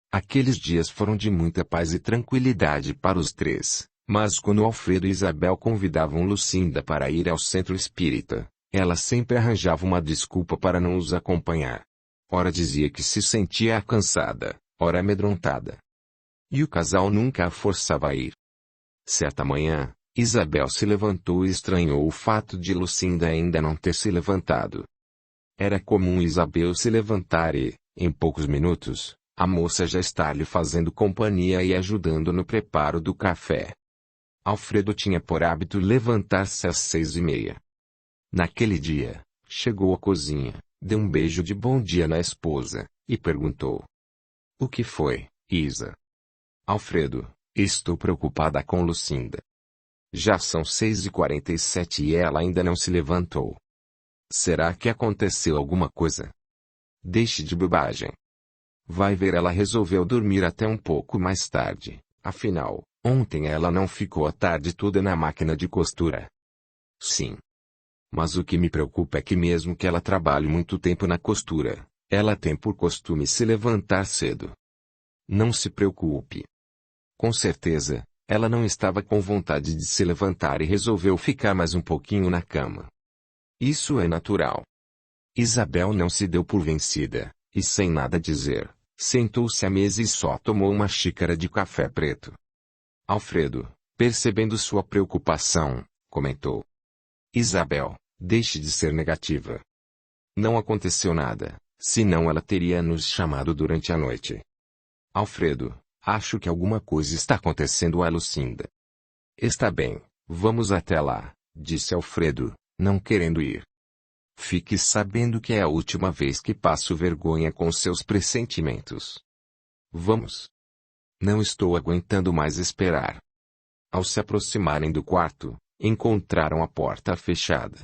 Aqueles dias foram de muita paz e tranquilidade para os três, mas quando Alfredo e Isabel convidavam Lucinda para ir ao centro espírita, ela sempre arranjava uma desculpa para não os acompanhar. Ora dizia que se sentia cansada, ora amedrontada. E o casal nunca a forçava a ir. Certa manhã, Isabel se levantou e estranhou o fato de Lucinda ainda não ter se levantado. Era comum Isabel se levantar e, em poucos minutos, a moça já estar lhe fazendo companhia e ajudando no preparo do café. Alfredo tinha por hábito levantar-se às 6:30. Naquele dia, chegou à cozinha, deu um beijo de bom dia na esposa, e perguntou: "O que foi, Isa?" "Alfredo, estou preocupada com Lucinda. Já são 6:47 e ela ainda não se levantou. Será que aconteceu alguma coisa?" "Deixe de bobagem. Vai ver, ela resolveu dormir até um pouco mais tarde, afinal, ontem ela não ficou a tarde toda na máquina de costura." "Sim. Mas o que me preocupa é que mesmo que ela trabalhe muito tempo na costura, ela tem por costume se levantar cedo." "Não se preocupe. Com certeza, ela não estava com vontade de se levantar e resolveu ficar mais um pouquinho na cama. Isso é natural." Isabel não se deu por vencida, e sem nada dizer, sentou-se à mesa e só tomou uma xícara de café preto. Alfredo, percebendo sua preocupação, comentou: "Isabel, deixe de ser negativa. Não aconteceu nada, senão ela teria nos chamado durante a noite." "Alfredo, acho que alguma coisa está acontecendo a Lucinda." "Está bem, vamos até lá", disse Alfredo, não querendo ir. "Fique sabendo que é a última vez que passo vergonha com seus pressentimentos." "Vamos." "Não estou aguentando mais esperar." Ao se aproximarem do quarto, encontraram a porta fechada.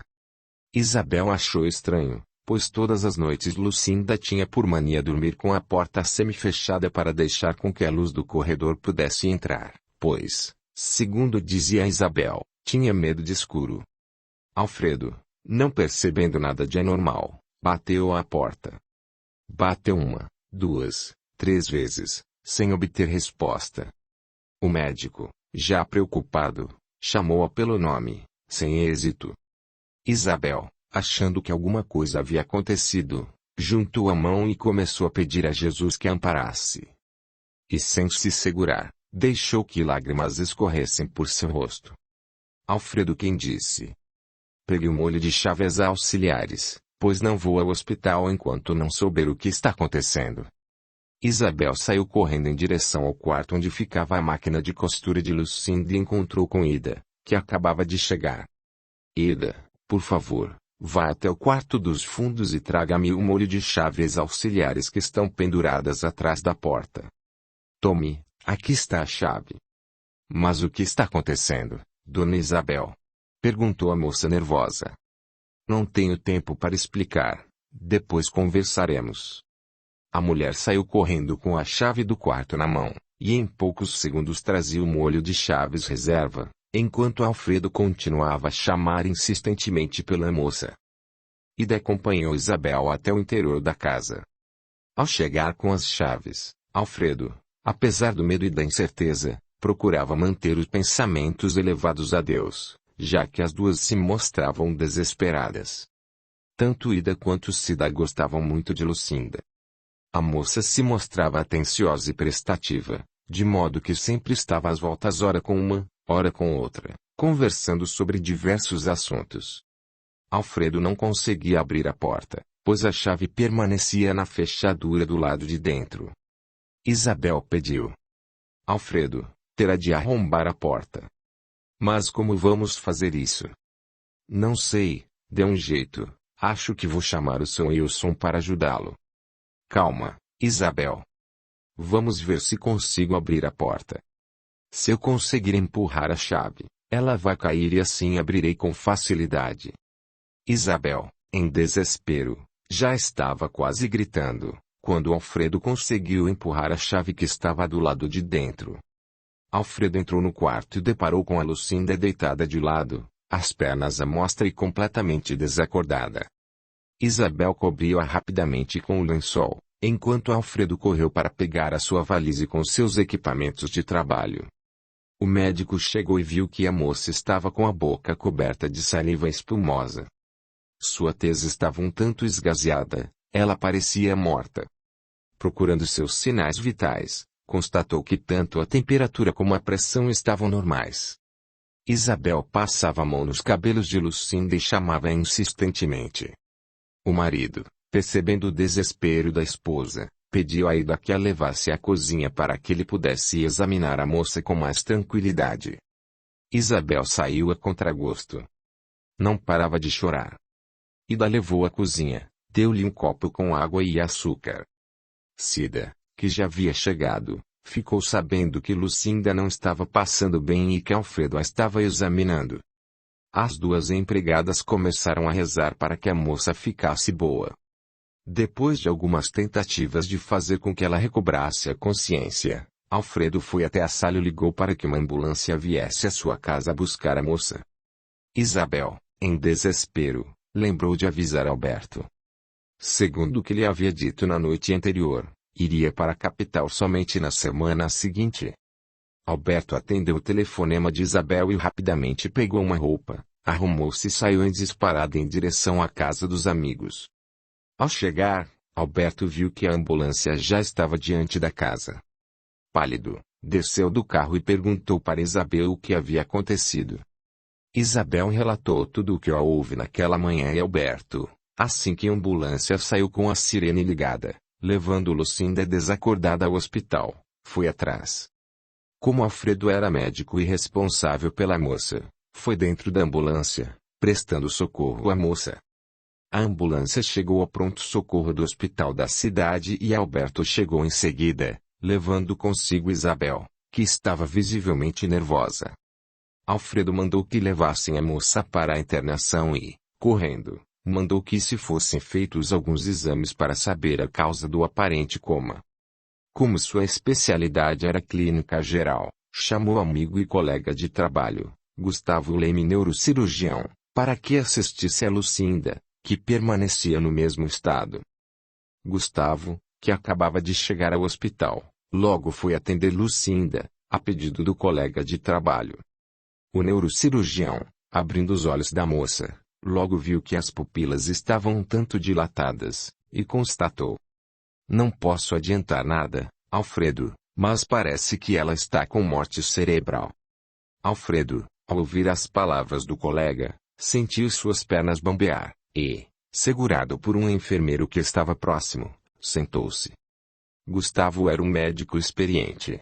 Isabel achou estranho, pois todas as noites Lucinda tinha por mania dormir com a porta semi-fechada para deixar com que a luz do corredor pudesse entrar, pois, segundo dizia Isabel, tinha medo de escuro. Alfredo, não percebendo nada de anormal, bateu à porta. Bateu 1, 2, 3 vezes, sem obter resposta. O médico, já preocupado, chamou-a pelo nome, sem êxito. Isabel, achando que alguma coisa havia acontecido, juntou a mão e começou a pedir a Jesus que a amparasse. E sem se segurar, deixou que lágrimas escorressem por seu rosto. Alfredo quem disse: "Pegue o molho de chaves auxiliares, pois não vou ao hospital enquanto não souber o que está acontecendo." Isabel saiu correndo em direção ao quarto onde ficava a máquina de costura de Lucinda e encontrou com Ida, que acabava de chegar. "Ida, por favor, vá até o quarto dos fundos e traga-me o molho de chaves auxiliares que estão penduradas atrás da porta." "Tome, aqui está a chave." "Mas o que está acontecendo, Dona Isabel?" perguntou a moça nervosa. "Não tenho tempo para explicar, depois conversaremos." A mulher saiu correndo com a chave do quarto na mão, e em poucos segundos trazia o molho de chaves reserva, enquanto Alfredo continuava a chamar insistentemente pela moça. Ida acompanhou Isabel até o interior da casa. Ao chegar com as chaves, Alfredo, apesar do medo e da incerteza, procurava manter os pensamentos elevados a Deus, já que as duas se mostravam desesperadas. Tanto Ida quanto Cida gostavam muito de Lucinda. A moça se mostrava atenciosa e prestativa, de modo que sempre estava às voltas ora com uma, ora com outra, conversando sobre diversos assuntos. Alfredo não conseguia abrir a porta, pois a chave permanecia na fechadura do lado de dentro. Isabel pediu: Alfredo, terá de arrombar a porta. Mas como vamos fazer isso? Não sei, dê um jeito, acho que vou chamar o Sr. Wilson para ajudá-lo. Calma, Isabel. Vamos ver se consigo abrir a porta. Se eu conseguir empurrar a chave, ela vai cair e assim abrirei com facilidade. Isabel, em desespero, já estava quase gritando, quando Alfredo conseguiu empurrar a chave que estava do lado de dentro. Alfredo entrou no quarto e deparou com a Lucinda deitada de lado, as pernas à mostra e completamente desacordada. Isabel cobriu-a rapidamente com o lençol, enquanto Alfredo correu para pegar a sua valise com seus equipamentos de trabalho. O médico chegou e viu que a moça estava com a boca coberta de saliva espumosa. Sua tez estava um tanto esgazeada, ela parecia morta. Procurando seus sinais vitais, constatou que tanto a temperatura como a pressão estavam normais. Isabel passava a mão nos cabelos de Lucinda e chamava insistentemente. O marido, percebendo o desespero da esposa, pediu a Ida que a levasse à cozinha para que ele pudesse examinar a moça com mais tranquilidade. Isabel saiu a contragosto. Não parava de chorar. Ida levou à cozinha, deu-lhe um copo com água e açúcar. Cida, que já havia chegado, ficou sabendo que Lucinda não estava passando bem e que Alfredo a estava examinando. As duas empregadas começaram a rezar para que a moça ficasse boa. Depois de algumas tentativas de fazer com que ela recobrasse a consciência, Alfredo foi até a sala e ligou para que uma ambulância viesse à sua casa buscar a moça. Isabel, em desespero, lembrou de avisar Alberto. Segundo o que lhe havia dito na noite anterior, iria para a capital somente na semana seguinte. Alberto atendeu o telefonema de Isabel e rapidamente pegou uma roupa, arrumou-se e saiu disparado em direção à casa dos amigos. Ao chegar, Alberto viu que a ambulância já estava diante da casa. Pálido, desceu do carro e perguntou para Isabel o que havia acontecido. Isabel relatou tudo o que houve naquela manhã e Alberto, assim que a ambulância saiu com a sirene ligada, levando Lucinda desacordada ao hospital, foi atrás. Como Alfredo era médico e responsável pela moça, foi dentro da ambulância, prestando socorro à moça. A ambulância chegou ao pronto-socorro do hospital da cidade e Alberto chegou em seguida, levando consigo Isabel, que estava visivelmente nervosa. Alfredo mandou que levassem a moça para a internação e, correndo, mandou que se fossem feitos alguns exames para saber a causa do aparente coma. Como sua especialidade era clínica geral, chamou amigo e colega de trabalho, Gustavo Leme, neurocirurgião, para que assistisse a Lucinda, que permanecia no mesmo estado. Gustavo, que acabava de chegar ao hospital, logo foi atender Lucinda, a pedido do colega de trabalho. O neurocirurgião, abrindo os olhos da moça, logo viu que as pupilas estavam um tanto dilatadas, e constatou: Não posso adiantar nada, Alfredo, mas parece que ela está com morte cerebral. Alfredo, ao ouvir as palavras do colega, sentiu suas pernas bambear, e, segurado por um enfermeiro que estava próximo, sentou-se. Gustavo era um médico experiente.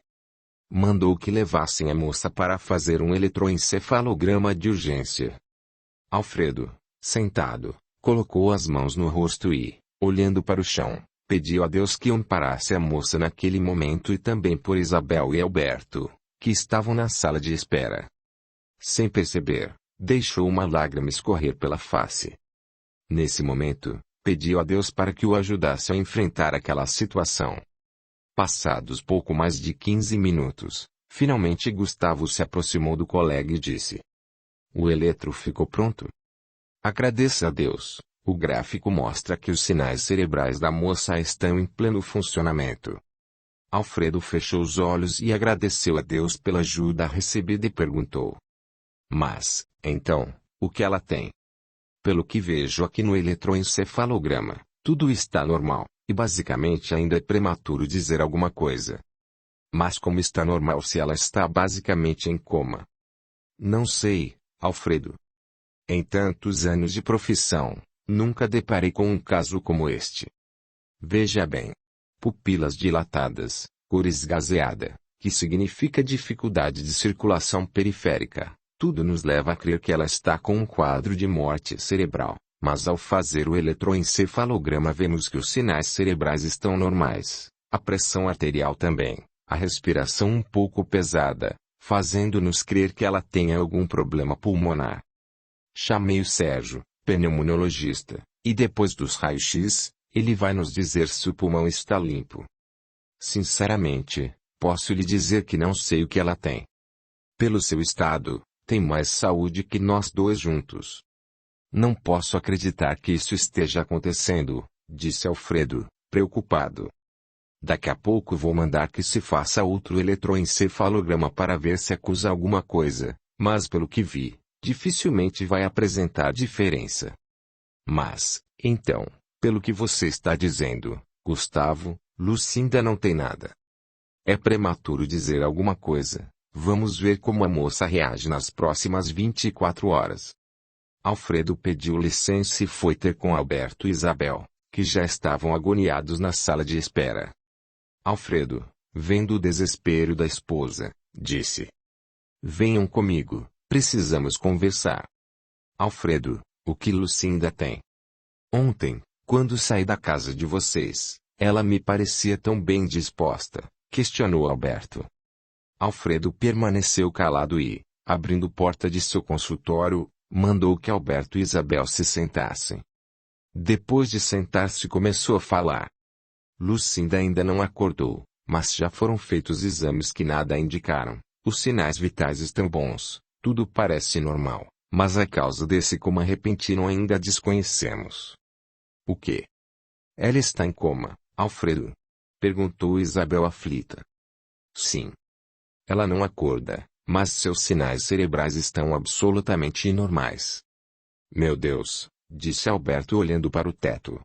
Mandou que levassem a moça para fazer um eletroencefalograma de urgência. Alfredo, sentado, colocou as mãos no rosto e, olhando para o chão, pediu a Deus que amparasse a moça naquele momento e também por Isabel e Alberto, que estavam na sala de espera. Sem perceber, deixou uma lágrima escorrer pela face. Nesse momento, pediu a Deus para que o ajudasse a enfrentar aquela situação. Passados pouco mais de 15 minutos, finalmente Gustavo se aproximou do colega e disse: O eletro ficou pronto? Agradeça a Deus, o gráfico mostra que os sinais cerebrais da moça estão em pleno funcionamento. Alfredo fechou os olhos e agradeceu a Deus pela ajuda recebida e perguntou: Mas, então, o que ela tem? Pelo que vejo aqui no eletroencefalograma, tudo está normal, e basicamente ainda é prematuro dizer alguma coisa. Mas como está normal se ela está basicamente em coma? Não sei, Alfredo. Em tantos anos de profissão, nunca deparei com um caso como este. Veja bem. Pupilas dilatadas, cor esgazeada, que significa dificuldade de circulação periférica. Tudo nos leva a crer que ela está com um quadro de morte cerebral, mas ao fazer o eletroencefalograma vemos que os sinais cerebrais estão normais, a pressão arterial também, a respiração um pouco pesada, fazendo-nos crer que ela tenha algum problema pulmonar. Chamei o Sérgio, pneumologista, e depois dos raios-x, ele vai nos dizer se o pulmão está limpo. Sinceramente, posso lhe dizer que não sei o que ela tem. Pelo seu estado, tem mais saúde que nós dois juntos. Não posso acreditar que isso esteja acontecendo, disse Alfredo, preocupado. Daqui a pouco vou mandar que se faça outro eletroencefalograma para ver se acusa alguma coisa, mas pelo que vi, dificilmente vai apresentar diferença. Mas, então, pelo que você está dizendo, Gustavo, Lucinda não tem nada. É prematuro dizer alguma coisa. Vamos ver como a moça reage nas próximas 24 horas. Alfredo pediu licença e foi ter com Alberto e Isabel, que já estavam agoniados na sala de espera. Alfredo, vendo o desespero da esposa, disse: Venham comigo, precisamos conversar. Alfredo, o que Lucinda tem? Ontem, quando saí da casa de vocês, ela me parecia tão bem disposta, questionou Alberto. Alfredo permaneceu calado e, abrindo porta de seu consultório, mandou que Alberto e Isabel se sentassem. Depois de sentar-se começou a falar. Lucinda ainda não acordou, mas já foram feitos exames que nada indicaram. Os sinais vitais estão bons, tudo parece normal, mas a causa desse coma repentino ainda desconhecemos. O quê? Ela está em coma, Alfredo? Perguntou Isabel aflita. Sim. Ela não acorda, mas seus sinais cerebrais estão absolutamente normais. Meu Deus, disse Alberto olhando para o teto.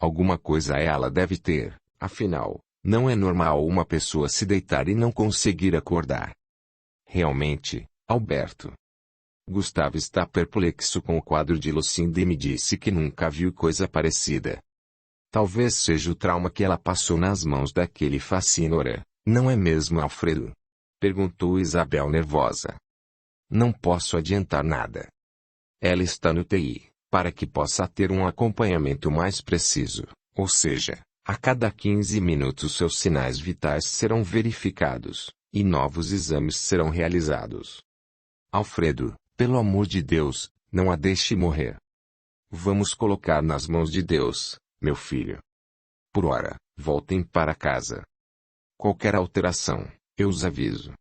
Alguma coisa ela deve ter, afinal, não é normal uma pessoa se deitar e não conseguir acordar. Realmente, Alberto. Gustavo está perplexo com o quadro de Lucinda e me disse que nunca viu coisa parecida. Talvez seja o trauma que ela passou nas mãos daquele fascínora, não é mesmo, Alfredo? Perguntou Isabel nervosa. Não posso adiantar nada. Ela está no TI, para que possa ter um acompanhamento mais preciso, ou seja, a cada 15 minutos seus sinais vitais serão verificados, e novos exames serão realizados. Alfredo, pelo amor de Deus, não a deixe morrer. Vamos colocar nas mãos de Deus, meu filho. Por ora, voltem para casa. Qualquer alteração, eu os aviso.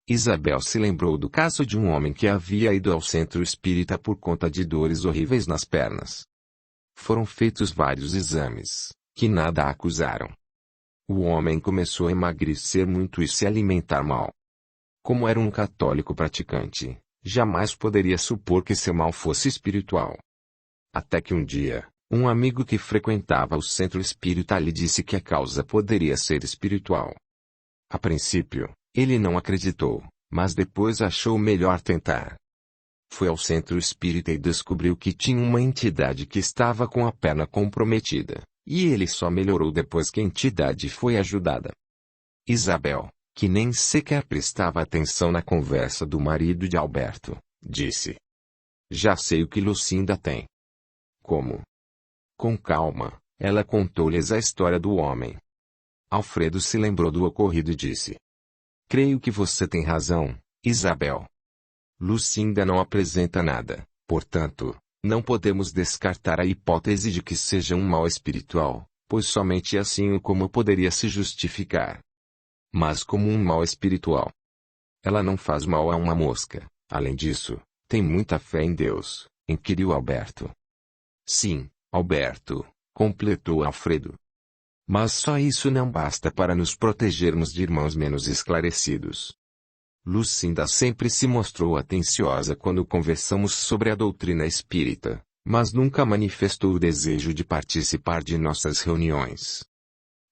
Isabel se lembrou do caso de um homem que havia ido ao centro espírita por conta de dores horríveis nas pernas. Foram feitos vários exames, que nada acusaram. O homem começou a emagrecer muito e se alimentar mal. Como era um católico praticante, jamais poderia supor que seu mal fosse espiritual. Até que um dia, um amigo que frequentava o centro espírita lhe disse que a causa poderia ser espiritual. A princípio, ele não acreditou, mas depois achou melhor tentar. Foi ao centro espírita e descobriu que tinha uma entidade que estava com a perna comprometida, e ele só melhorou depois que a entidade foi ajudada. Isabel, que nem sequer prestava atenção na conversa do marido de Alberto, disse: Já sei o que Lucinda tem. Como? Com calma, ela contou-lhes a história do homem. Alfredo se lembrou do ocorrido e disse: Creio que você tem razão, Isabel. Lucinda não apresenta nada, portanto, não podemos descartar a hipótese de que seja um mal espiritual, pois somente assim o como poderia se justificar. Mas como um mal espiritual. Ela não faz mal a uma mosca, além disso, tem muita fé em Deus, inquiriu Alberto. Sim, Alberto, completou Alfredo. Mas só isso não basta para nos protegermos de irmãos menos esclarecidos. Lucinda sempre se mostrou atenciosa quando conversamos sobre a doutrina espírita, mas nunca manifestou o desejo de participar de nossas reuniões.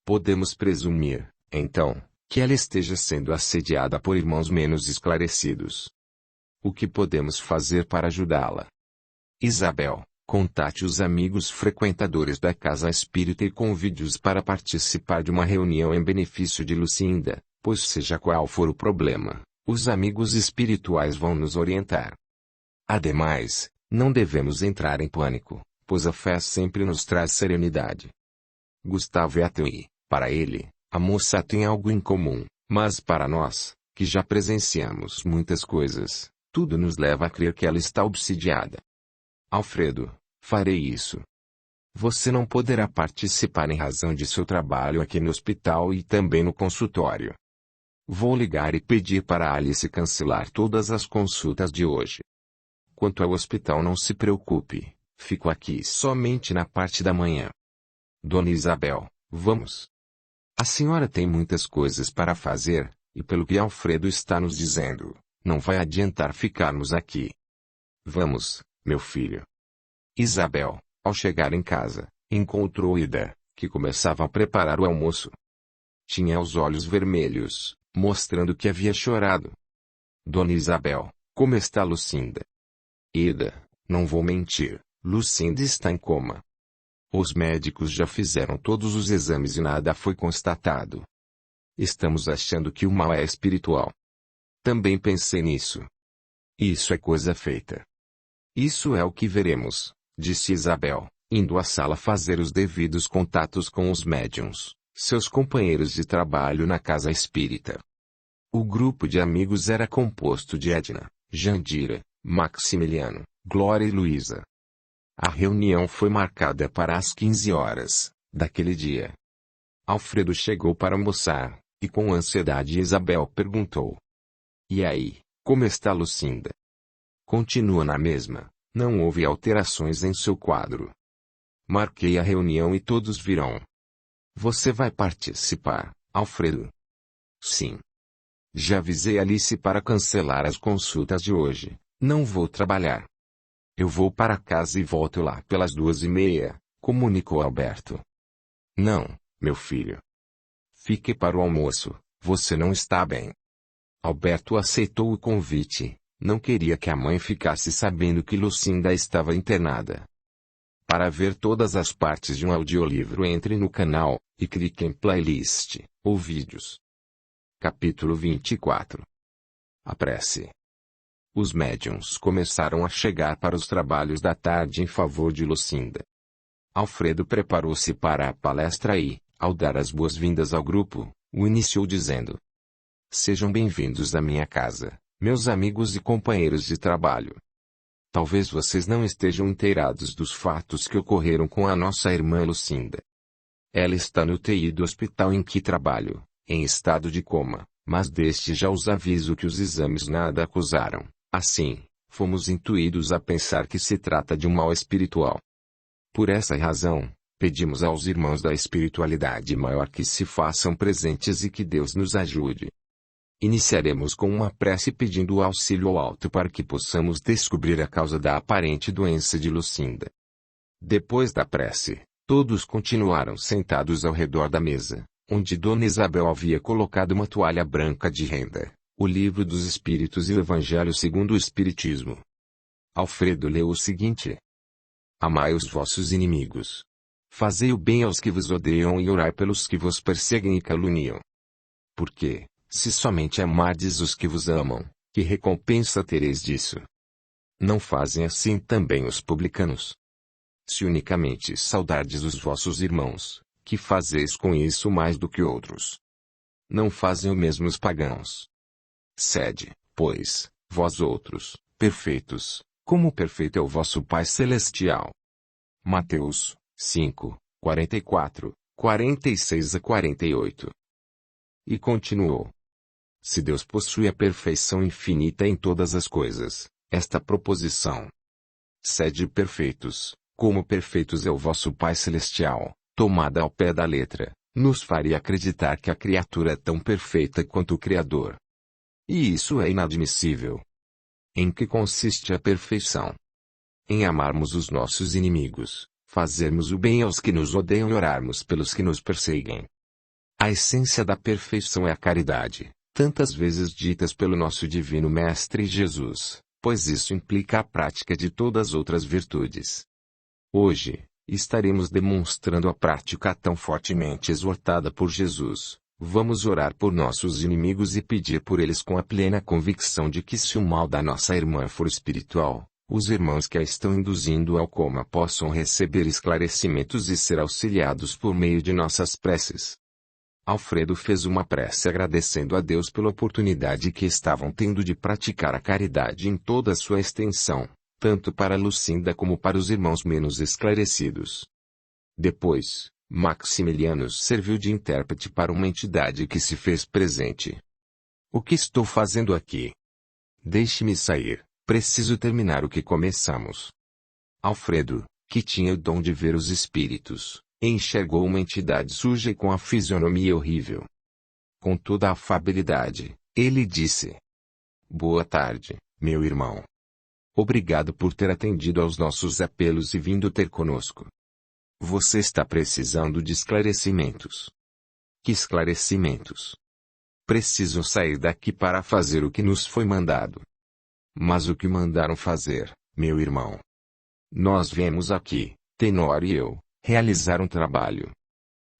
Podemos presumir, então, que ela esteja sendo assediada por irmãos menos esclarecidos. O que podemos fazer para ajudá-la? Isabel, contate os amigos frequentadores da Casa Espírita e convide-os para participar de uma reunião em benefício de Lucinda, pois seja qual for o problema, os amigos espirituais vão nos orientar. Ademais, não devemos entrar em pânico, pois a fé sempre nos traz serenidade. Gustavo é ateu e, para ele, a moça tem algo em comum, mas para nós, que já presenciamos muitas coisas, tudo nos leva a crer que ela está obsidiada. Alfredo, farei isso. Você não poderá participar em razão de seu trabalho aqui no hospital e também no consultório. Vou ligar e pedir para Alice cancelar todas as consultas de hoje. Quanto ao hospital, não se preocupe, fico aqui somente na parte da manhã. Dona Isabel, vamos. A senhora tem muitas coisas para fazer, e pelo que Alfredo está nos dizendo, não vai adiantar ficarmos aqui. Vamos, meu filho. Isabel, ao chegar em casa, encontrou Ida, que começava a preparar o almoço. Tinha os olhos vermelhos, mostrando que havia chorado. Dona Isabel, como está Lucinda? Ida, não vou mentir, Lucinda está em coma. Os médicos já fizeram todos os exames e nada foi constatado. Estamos achando que o mal é espiritual. Também pensei nisso. Isso é coisa feita. Isso é o que veremos, disse Isabel, indo à sala fazer os devidos contatos com os médiuns, seus companheiros de trabalho na casa espírita. O grupo de amigos era composto de Edna, Jandira, Maximiliano, Glória e Luísa. A reunião foi marcada para as 15 horas, daquele dia. Alfredo chegou para almoçar, e com ansiedade Isabel perguntou. E aí, como está Lucinda? Continua na mesma, não houve alterações em seu quadro. Marquei a reunião e todos virão. Você vai participar, Alfredo? Sim. Já avisei Alice para cancelar as consultas de hoje, não vou trabalhar. Eu vou para casa e volto lá pelas 2:30, comunicou Alberto. Não, meu filho. Fique para o almoço, você não está bem. Alberto aceitou o convite, não queria que a mãe ficasse sabendo que Lucinda estava internada. Para ver todas as partes de um audiolivro, entre no canal, e clique em playlist, ou vídeos. Capítulo 24. A prece. Os médiuns começaram a chegar para os trabalhos da tarde em favor de Lucinda. Alfredo preparou-se para a palestra e, ao dar as boas-vindas ao grupo, o iniciou dizendo: Sejam bem-vindos à minha casa, meus amigos e companheiros de trabalho. Talvez vocês não estejam inteirados dos fatos que ocorreram com a nossa irmã Lucinda. Ela está no UTI do hospital em que trabalho, em estado de coma, mas desde já os aviso que os exames nada acusaram. Assim, fomos intuídos a pensar que se trata de um mal espiritual. Por essa razão, pedimos aos irmãos da espiritualidade maior que se façam presentes e que Deus nos ajude. Iniciaremos com uma prece pedindo o auxílio ao alto para que possamos descobrir a causa da aparente doença de Lucinda. Depois da prece, todos continuaram sentados ao redor da mesa, onde Dona Isabel havia colocado uma toalha branca de renda, o Livro dos Espíritos e o Evangelho segundo o Espiritismo. Alfredo leu o seguinte: Amai os vossos inimigos. Fazei o bem aos que vos odeiam e orai pelos que vos perseguem e caluniam. Porque, se somente amardes os que vos amam, que recompensa tereis disso? Não fazem assim também os publicanos? Se unicamente saudardes os vossos irmãos, que fazeis com isso mais do que outros? Não fazem o mesmo os pagãos? Sede, pois, vós outros, perfeitos, como perfeito é o vosso Pai Celestial. Mateus 5, 44, 46 a 48. E continuou. Se Deus possui a perfeição infinita em todas as coisas, esta proposição, sede perfeitos, como perfeitos é o vosso Pai Celestial, tomada ao pé da letra, nos faria acreditar que a criatura é tão perfeita quanto o Criador. E isso é inadmissível. Em que consiste a perfeição? Em amarmos os nossos inimigos, fazermos o bem aos que nos odeiam e orarmos pelos que nos perseguem. A essência da perfeição é a caridade, tantas vezes ditas pelo nosso Divino Mestre Jesus, pois isso implica a prática de todas as outras virtudes. Hoje, estaremos demonstrando a prática tão fortemente exortada por Jesus. Vamos orar por nossos inimigos e pedir por eles com a plena convicção de que se o mal da nossa irmã for espiritual, os irmãos que a estão induzindo ao coma possam receber esclarecimentos e ser auxiliados por meio de nossas preces. Alfredo fez uma prece agradecendo a Deus pela oportunidade que estavam tendo de praticar a caridade em toda a sua extensão, tanto para Lucinda como para os irmãos menos esclarecidos. Depois, Maximiliano serviu de intérprete para uma entidade que se fez presente. O que estou fazendo aqui? Deixe-me sair, preciso terminar o que começamos. Alfredo, que tinha o dom de ver os espíritos, enxergou uma entidade suja e com a fisionomia horrível. Com toda a afabilidade, ele disse: Boa tarde, meu irmão. Obrigado por ter atendido aos nossos apelos e vindo ter conosco. Você está precisando de esclarecimentos. Que esclarecimentos? Preciso sair daqui para fazer o que nos foi mandado. Mas o que mandaram fazer, meu irmão? Nós viemos aqui, Tenório e eu, realizar um trabalho.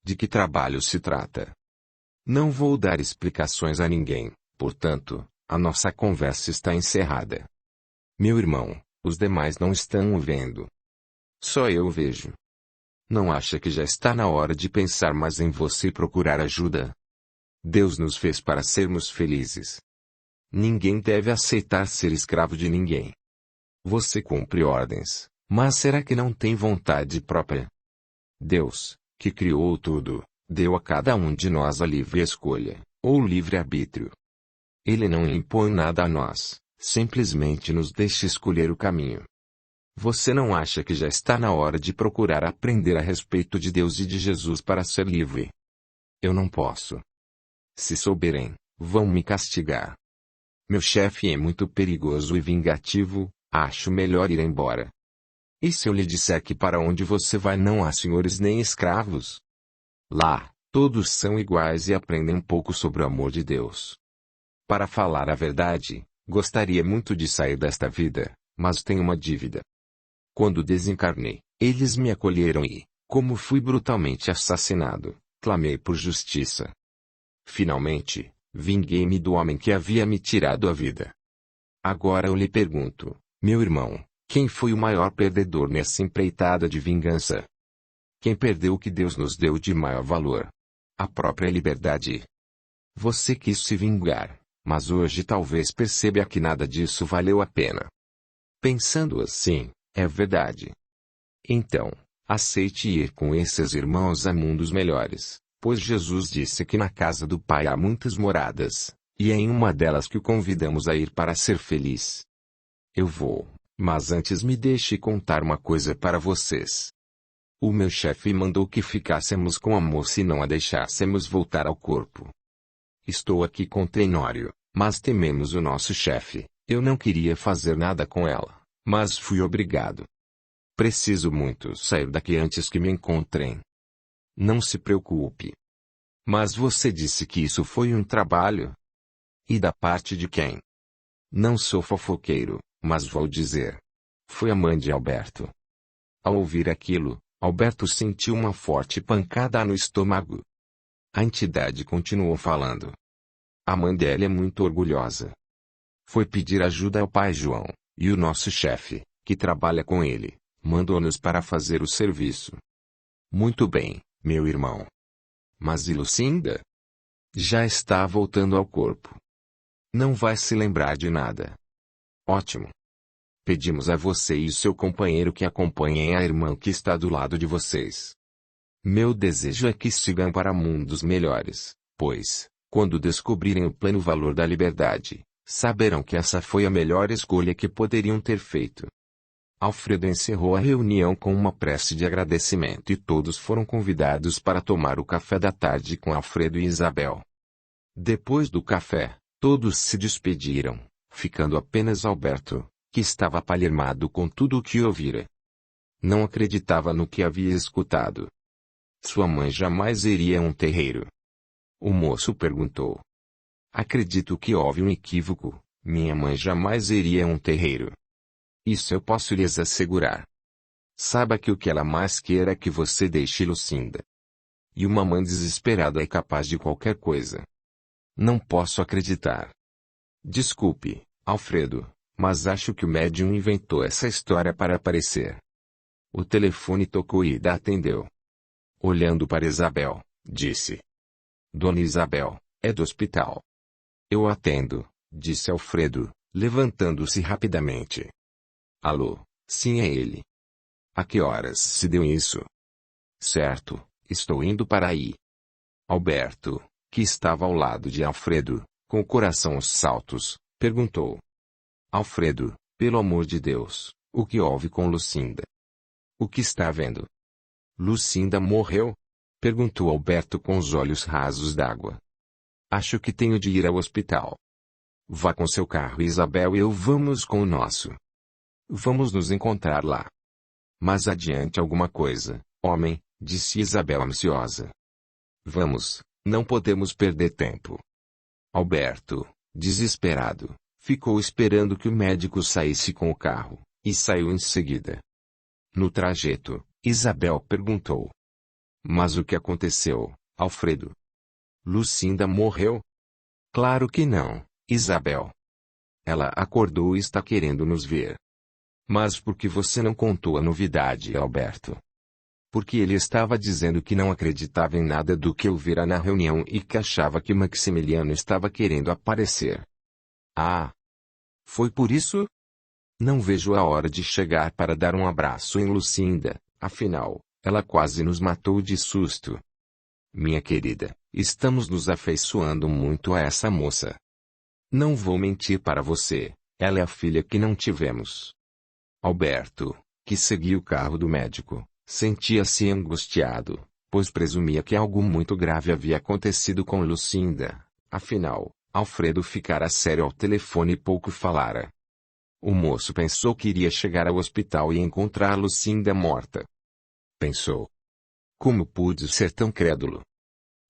De que trabalho se trata? Não vou dar explicações a ninguém, portanto, a nossa conversa está encerrada. Meu irmão, os demais não estão o vendo. Só eu vejo. Não acha que já está na hora de pensar mais em você e procurar ajuda? Deus nos fez para sermos felizes. Ninguém deve aceitar ser escravo de ninguém. Você cumpre ordens, mas será que não tem vontade própria? Deus, que criou tudo, deu a cada um de nós a livre escolha, ou livre-arbítrio. Ele não impõe nada a nós, simplesmente nos deixa escolher o caminho. Você não acha que já está na hora de procurar aprender a respeito de Deus e de Jesus para ser livre? Eu não posso. Se souberem, vão me castigar. Meu chefe é muito perigoso e vingativo, acho melhor ir embora. E se eu lhe disser que para onde você vai não há senhores nem escravos? Lá, todos são iguais e aprendem um pouco sobre o amor de Deus. Para falar a verdade, gostaria muito de sair desta vida, mas tenho uma dívida. Quando desencarnei, eles me acolheram e, como fui brutalmente assassinado, clamei por justiça. Finalmente, vinguei-me do homem que havia me tirado a vida. Agora eu lhe pergunto, meu irmão, quem foi o maior perdedor nessa empreitada de vingança? Quem perdeu o que Deus nos deu de maior valor? A própria liberdade. Você quis se vingar, mas hoje talvez perceba que nada disso valeu a pena. Pensando assim, é verdade. Então, aceite ir com esses irmãos a mundos melhores, pois Jesus disse que na casa do Pai há muitas moradas, e é em uma delas que o convidamos a ir para ser feliz. Eu vou, mas antes me deixe contar uma coisa para vocês. O meu chefe mandou que ficássemos com a moça e não a deixássemos voltar ao corpo. Estou aqui com Tenório, mas tememos o nosso chefe. Eu não queria fazer nada com ela, mas fui obrigado. Preciso muito sair daqui antes que me encontrem. Não se preocupe. Mas você disse que isso foi um trabalho? E da parte de quem? Não sou fofoqueiro, mas vou dizer. Foi a mãe de Alberto. Ao ouvir aquilo, Alberto sentiu uma forte pancada no estômago. A entidade continuou falando. A mãe dela é muito orgulhosa. Foi pedir ajuda ao pai João, e o nosso chefe, que trabalha com ele, mandou-nos para fazer o serviço. Muito bem, meu irmão. Mas e Lucinda? Já está voltando ao corpo. Não vai se lembrar de nada. Ótimo. Pedimos a você e o seu companheiro que acompanhem a irmã que está do lado de vocês. Meu desejo é que sigam para mundos melhores, pois, quando descobrirem o pleno valor da liberdade, saberão que essa foi a melhor escolha que poderiam ter feito. Alfredo encerrou a reunião com uma prece de agradecimento e todos foram convidados para tomar o café da tarde com Alfredo e Isabel. Depois do café, todos se despediram, ficando apenas Alberto, que estava apalhermado com tudo o que ouvira. Não acreditava no que havia escutado. Sua mãe jamais iria a um terreiro. O moço perguntou. Acredito que houve um equívoco, minha mãe jamais iria a um terreiro. Isso eu posso lhes assegurar. Saiba que o que ela mais quer é que você deixe Lucinda. E uma mãe desesperada é capaz de qualquer coisa. Não posso acreditar. Desculpe, Alfredo, mas acho que o médium inventou essa história para aparecer. O telefone tocou e Ida atendeu. Olhando para Isabel, disse. Dona Isabel, é do hospital. Eu atendo, disse Alfredo, levantando-se rapidamente. Alô, sim, é ele. A que horas se deu isso? Certo, estou indo para aí. Alberto, que estava ao lado de Alfredo, com o coração aos saltos, perguntou. Alfredo, pelo amor de Deus, o que houve com Lucinda? O que está vendo? Lucinda morreu? Perguntou Alberto com os olhos rasos d'água. Acho que tenho de ir ao hospital. Vá com seu carro e Isabel e eu vamos com o nosso. Vamos nos encontrar lá. Mas adiante alguma coisa, homem, disse Isabel ansiosa. Vamos, não podemos perder tempo. Alberto, desesperado, ficou esperando que o médico saísse com o carro, e saiu em seguida. No trajeto, Isabel perguntou. Mas o que aconteceu, Alfredo? Lucinda morreu? Claro que não, Isabel. Ela acordou e está querendo nos ver. Mas por que você não contou a novidade, Alberto? Porque ele estava dizendo que não acreditava em nada do que ouvira na reunião e que achava que Maximiliano estava querendo aparecer. Ah! Foi por isso? Não vejo a hora de chegar para dar um abraço em Lucinda, afinal, ela quase nos matou de susto. Minha querida, estamos nos afeiçoando muito a essa moça. Não vou mentir para você, ela é a filha que não tivemos. Alberto, que seguia o carro do médico, sentia-se angustiado, pois presumia que algo muito grave havia acontecido com Lucinda. Afinal, Alfredo ficara sério ao telefone e pouco falara. O moço pensou que iria chegar ao hospital e encontrar Lucinda morta. Pensou. Como pude ser tão crédulo?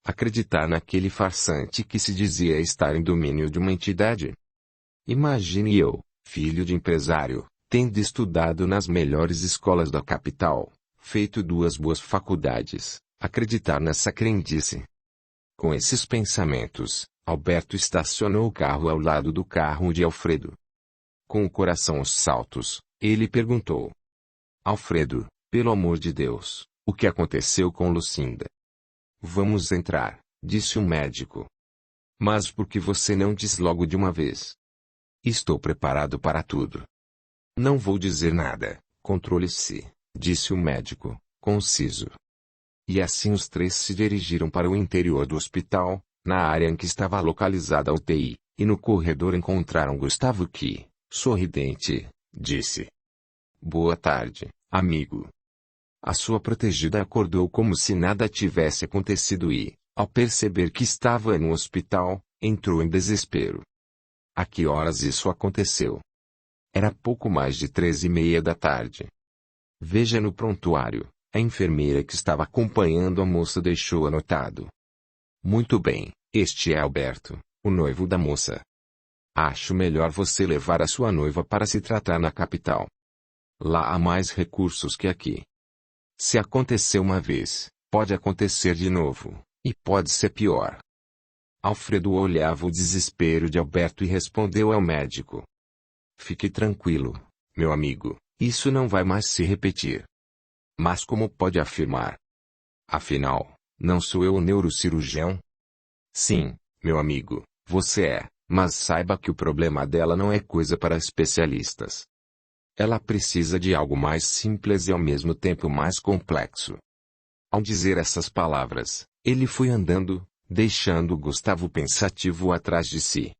Acreditar naquele farsante que se dizia estar em domínio de uma entidade? Imagine eu, filho de empresário, tendo estudado nas melhores escolas da capital, feito 2 boas faculdades, acreditar nessa crendice. Com esses pensamentos, Alberto estacionou o carro ao lado do carro de Alfredo. Com o coração aos saltos, ele perguntou. Alfredo, pelo amor de Deus, o que aconteceu com Lucinda? Vamos entrar, disse o médico. Mas por que você não diz logo de uma vez? Estou preparado para tudo. Não vou dizer nada, controle-se, disse o médico, conciso. E assim os 3 se dirigiram para o interior do hospital, na área em que estava localizada a UTI, e no corredor encontraram Gustavo que, sorridente, disse. Boa tarde, amigo. A sua protegida acordou como se nada tivesse acontecido e, ao perceber que estava no hospital, entrou em desespero. A que horas isso aconteceu? Era pouco mais de 13h30 da tarde. Veja no prontuário, a enfermeira que estava acompanhando a moça deixou anotado. Muito bem, este é Alberto, o noivo da moça. Acho melhor você levar a sua noiva para se tratar na capital. Lá há mais recursos que aqui. Se aconteceu uma vez, pode acontecer de novo, e pode ser pior. Alfredo olhava o desespero de Alberto e respondeu ao médico. Fique tranquilo, meu amigo, isso não vai mais se repetir. Mas como pode afirmar? Afinal, não sou eu o neurocirurgião? Sim, meu amigo, você é, mas saiba que o problema dela não é coisa para especialistas. Ela precisa de algo mais simples e ao mesmo tempo mais complexo. Ao dizer essas palavras, ele foi andando, deixando Gustavo pensativo atrás de si.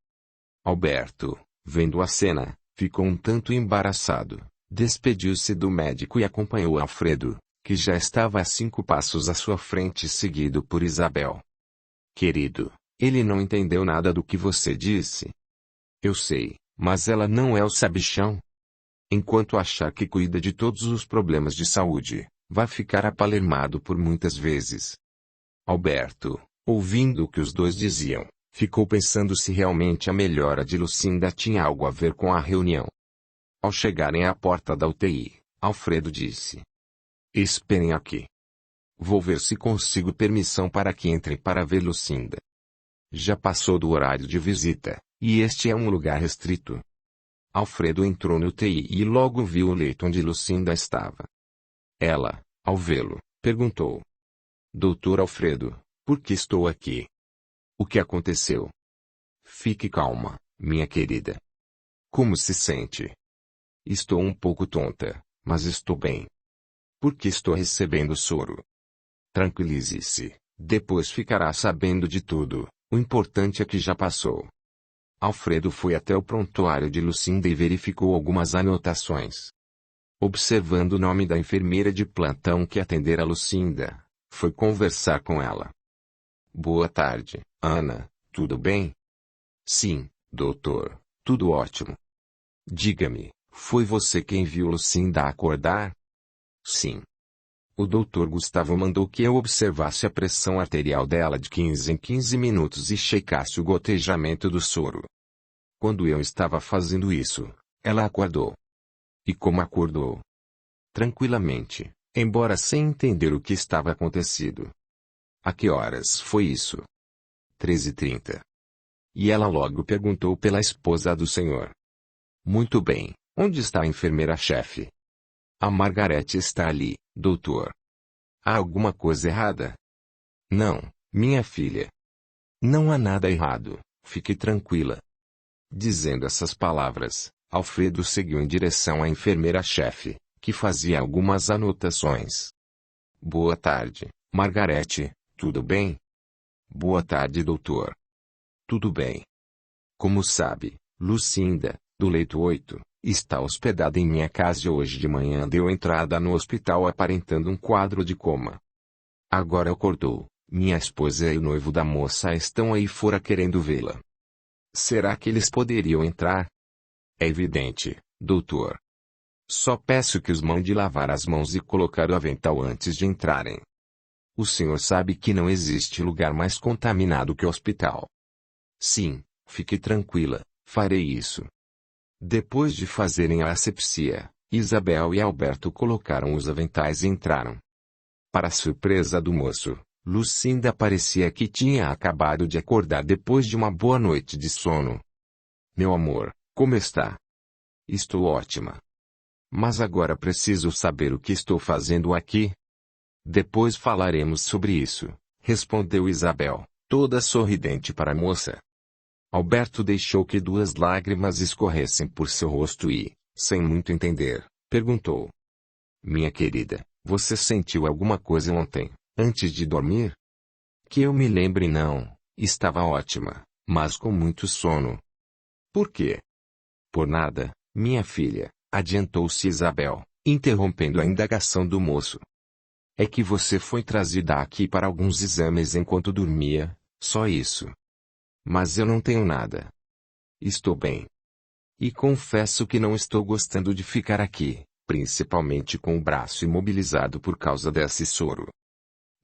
Alberto, vendo a cena, ficou um tanto embaraçado, Despediu-se do médico e acompanhou Alfredo, que já estava a 5 passos à sua frente, seguido por Isabel. Querido, ele não entendeu nada do que você disse. Eu sei, mas ela não é o sabichão. Enquanto achar que cuida de todos os problemas de saúde, vai ficar apalermado por muitas vezes. Alberto, ouvindo o que os dois diziam, ficou pensando se realmente a melhora de Lucinda tinha algo a ver com a reunião. Ao chegarem à porta da UTI, Alfredo disse: Esperem aqui. Vou ver se consigo permissão para que entrem para ver Lucinda. Já passou do horário de visita, e este é um lugar restrito. Alfredo entrou no UTI e logo viu o leito onde Lucinda estava. Ela, ao vê-lo, perguntou: Doutor Alfredo, por que estou aqui? O que aconteceu? Fique calma, minha querida. Como se sente? Estou um pouco tonta, mas estou bem. Por que estou recebendo soro? Tranquilize-se, depois ficará sabendo de tudo, o importante é que já passou. Alfredo foi até o prontuário de Lucinda e verificou algumas anotações. Observando o nome da enfermeira de plantão que atendera Lucinda, foi conversar com ela. Boa tarde, Ana, tudo bem? Sim, doutor, tudo ótimo. Diga-me, foi você quem viu Lucinda acordar? Sim. O doutor Gustavo mandou que eu observasse a pressão arterial dela de 15 em 15 minutos e checasse o gotejamento do soro. Quando eu estava fazendo isso, ela acordou. E como acordou? Tranquilamente, embora sem entender o que estava acontecido. A que horas foi isso? 13h30. E ela logo perguntou pela esposa do senhor. Muito bem, onde está a enfermeira-chefe? A Margarete está ali, doutor. Há alguma coisa errada? Não, minha filha. Não há nada errado, fique tranquila. Dizendo essas palavras, Alfredo seguiu em direção à enfermeira-chefe, que fazia algumas anotações. Boa tarde, Margarete, tudo bem? Boa tarde, doutor. Tudo bem. Como sabe, Lucinda, do leito 8, está hospedada em minha casa e hoje de manhã deu entrada no hospital aparentando um quadro de coma. Agora acordou, minha esposa e o noivo da moça estão aí fora querendo vê-la. Será que eles poderiam entrar? É evidente, doutor. Só peço que os mande lavar as mãos e colocar o avental antes de entrarem. O senhor sabe que não existe lugar mais contaminado que o hospital. Sim, fique tranquila, farei isso. Depois de fazerem a asepsia, Isabel e Alberto colocaram os aventais e entraram. Para surpresa do moço, Lucinda parecia que tinha acabado de acordar depois de uma boa noite de sono. Meu amor, como está? Estou ótima. Mas agora preciso saber o que estou fazendo aqui. Depois falaremos sobre isso, respondeu Isabel, toda sorridente para a moça. Alberto deixou que 2 lágrimas escorressem por seu rosto e, sem muito entender, perguntou: Minha querida, você sentiu alguma coisa ontem, antes de dormir? Que eu me lembre não, estava ótima, mas com muito sono. Por quê? Por nada, minha filha, adiantou-se Isabel, interrompendo a indagação do moço. É que você foi trazida aqui para alguns exames enquanto dormia, só isso. Mas eu não tenho nada. Estou bem. E confesso que não estou gostando de ficar aqui, principalmente com o braço imobilizado por causa desse soro.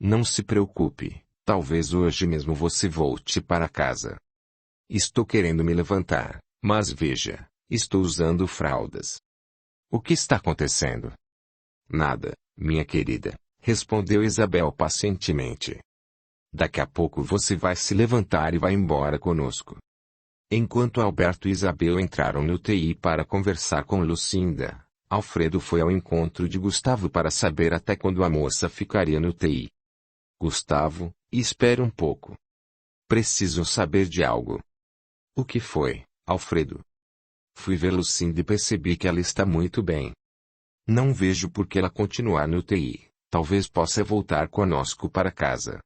Não se preocupe, talvez hoje mesmo você volte para casa. Estou querendo me levantar, mas veja, estou usando fraldas. O que está acontecendo? Nada, minha querida, respondeu Isabel pacientemente. Daqui a pouco você vai se levantar e vai embora conosco. Enquanto Alberto e Isabel entraram no UTI para conversar com Lucinda, Alfredo foi ao encontro de Gustavo para saber até quando a moça ficaria no UTI. Gustavo, espere um pouco. Preciso saber de algo. O que foi, Alfredo? Fui ver Lucinda e percebi que ela está muito bem. Não vejo por que ela continuar no UTI, talvez possa voltar conosco para casa.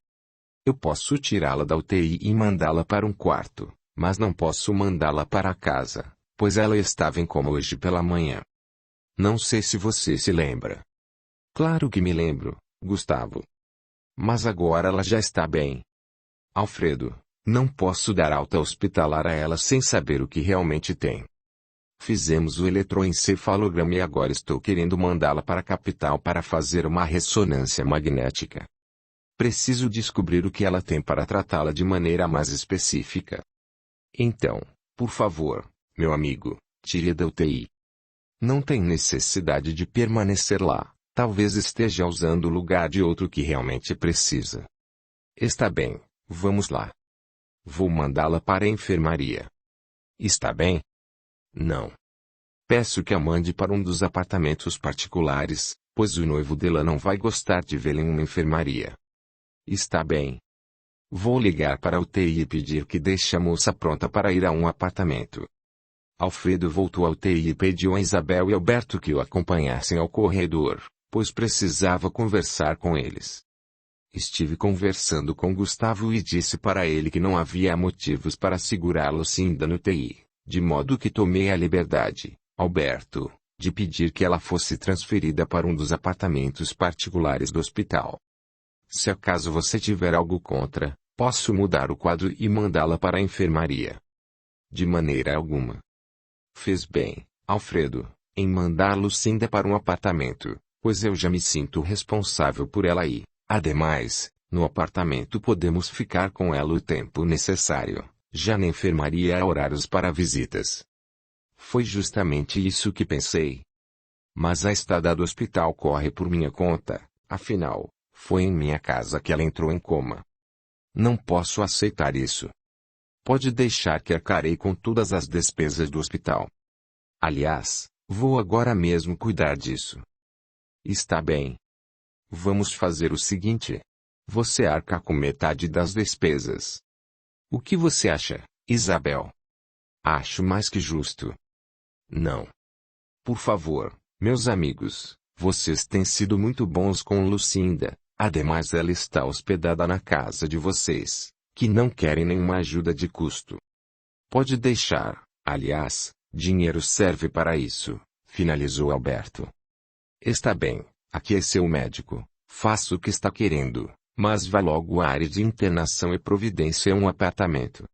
Eu posso tirá-la da UTI e mandá-la para um quarto, mas não posso mandá-la para casa, pois ela estava em coma hoje pela manhã. Não sei se você se lembra. Claro que me lembro, Gustavo. Mas agora ela já está bem. Alfredo, não posso dar alta hospitalar a ela sem saber o que realmente tem. Fizemos o eletroencefalograma e agora estou querendo mandá-la para a capital para fazer uma ressonância magnética. Preciso descobrir o que ela tem para tratá-la de maneira mais específica. Então, por favor, meu amigo, tire-a da UTI. Não tem necessidade de permanecer lá, talvez esteja usando o lugar de outro que realmente precisa. Está bem, vamos lá. Vou mandá-la para a enfermaria. Está bem? Não. Peço que a mande para um dos apartamentos particulares, pois o noivo dela não vai gostar de vê-la em uma enfermaria. Está bem. Vou ligar para a UTI e pedir que deixe a moça pronta para ir a um apartamento. Alfredo voltou à UTI e pediu a Isabel e Alberto que o acompanhassem ao corredor, pois precisava conversar com eles. Estive conversando com Gustavo e disse para ele que não havia motivos para segurá-lo Lucinda no UTI, de modo que tomei a liberdade, Alberto, de pedir que ela fosse transferida para um dos apartamentos particulares do hospital. Se acaso você tiver algo contra, posso mudar o quadro e mandá-la para a enfermaria. De maneira alguma. Fez bem, Alfredo, em mandar Lucinda para um apartamento, pois eu já me sinto responsável por ela e, ademais, no apartamento podemos ficar com ela o tempo necessário, já na enfermaria há horários para visitas. Foi justamente isso que pensei. Mas a estada do hospital corre por minha conta, afinal, foi em minha casa que ela entrou em coma. Não posso aceitar isso. Pode deixar que arcarei com todas as despesas do hospital. Aliás, vou agora mesmo cuidar disso. Está bem. Vamos fazer o seguinte. Você arca com metade das despesas. O que você acha, Isabel? Acho mais que justo. Não. Por favor, meus amigos, vocês têm sido muito bons com Lucinda, ademais ela está hospedada na casa de vocês, que não querem nenhuma ajuda de custo. Pode deixar, aliás, dinheiro serve para isso, finalizou Alberto. Está bem, aqui é seu médico, faça o que está querendo, mas vá logo à área de internação e providencia um apartamento.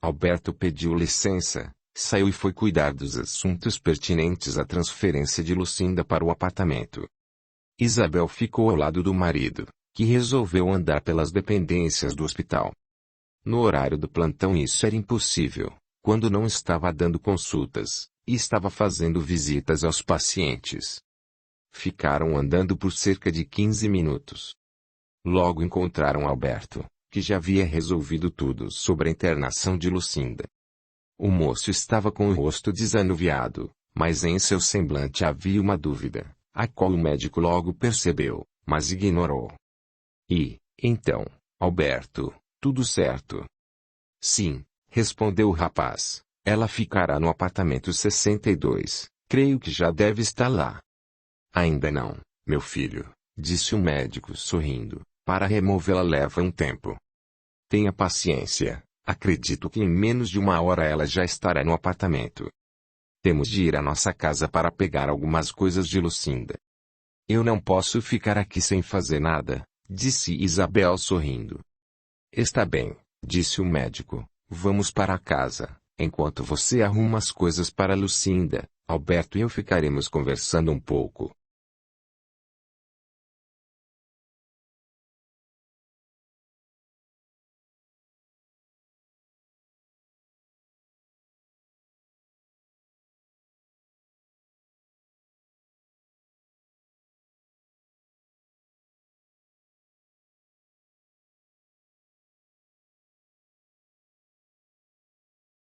Alberto pediu licença, saiu e foi cuidar dos assuntos pertinentes à transferência de Lucinda para o apartamento. Isabel ficou ao lado do marido, que resolveu andar pelas dependências do hospital. No horário do plantão isso era impossível, quando não estava dando consultas, e estava fazendo visitas aos pacientes. Ficaram andando por cerca de 15 minutos. Logo encontraram Alberto, que já havia resolvido tudo sobre a internação de Lucinda. O moço estava com o rosto desanuviado, mas em seu semblante havia uma dúvida, a qual o médico logo percebeu, mas ignorou. E, então, Alberto, tudo certo? Sim, respondeu o rapaz, ela ficará no apartamento 62, creio que já deve estar lá. Ainda não, meu filho, disse o médico sorrindo, para removê-la leva um tempo. Tenha paciência. Acredito que em menos de uma hora ela já estará no apartamento. Temos de ir à nossa casa para pegar algumas coisas de Lucinda. Eu não posso ficar aqui sem fazer nada, disse Isabel sorrindo. Está bem, disse o médico, vamos para a casa, enquanto você arruma as coisas para Lucinda, Alberto e eu ficaremos conversando um pouco.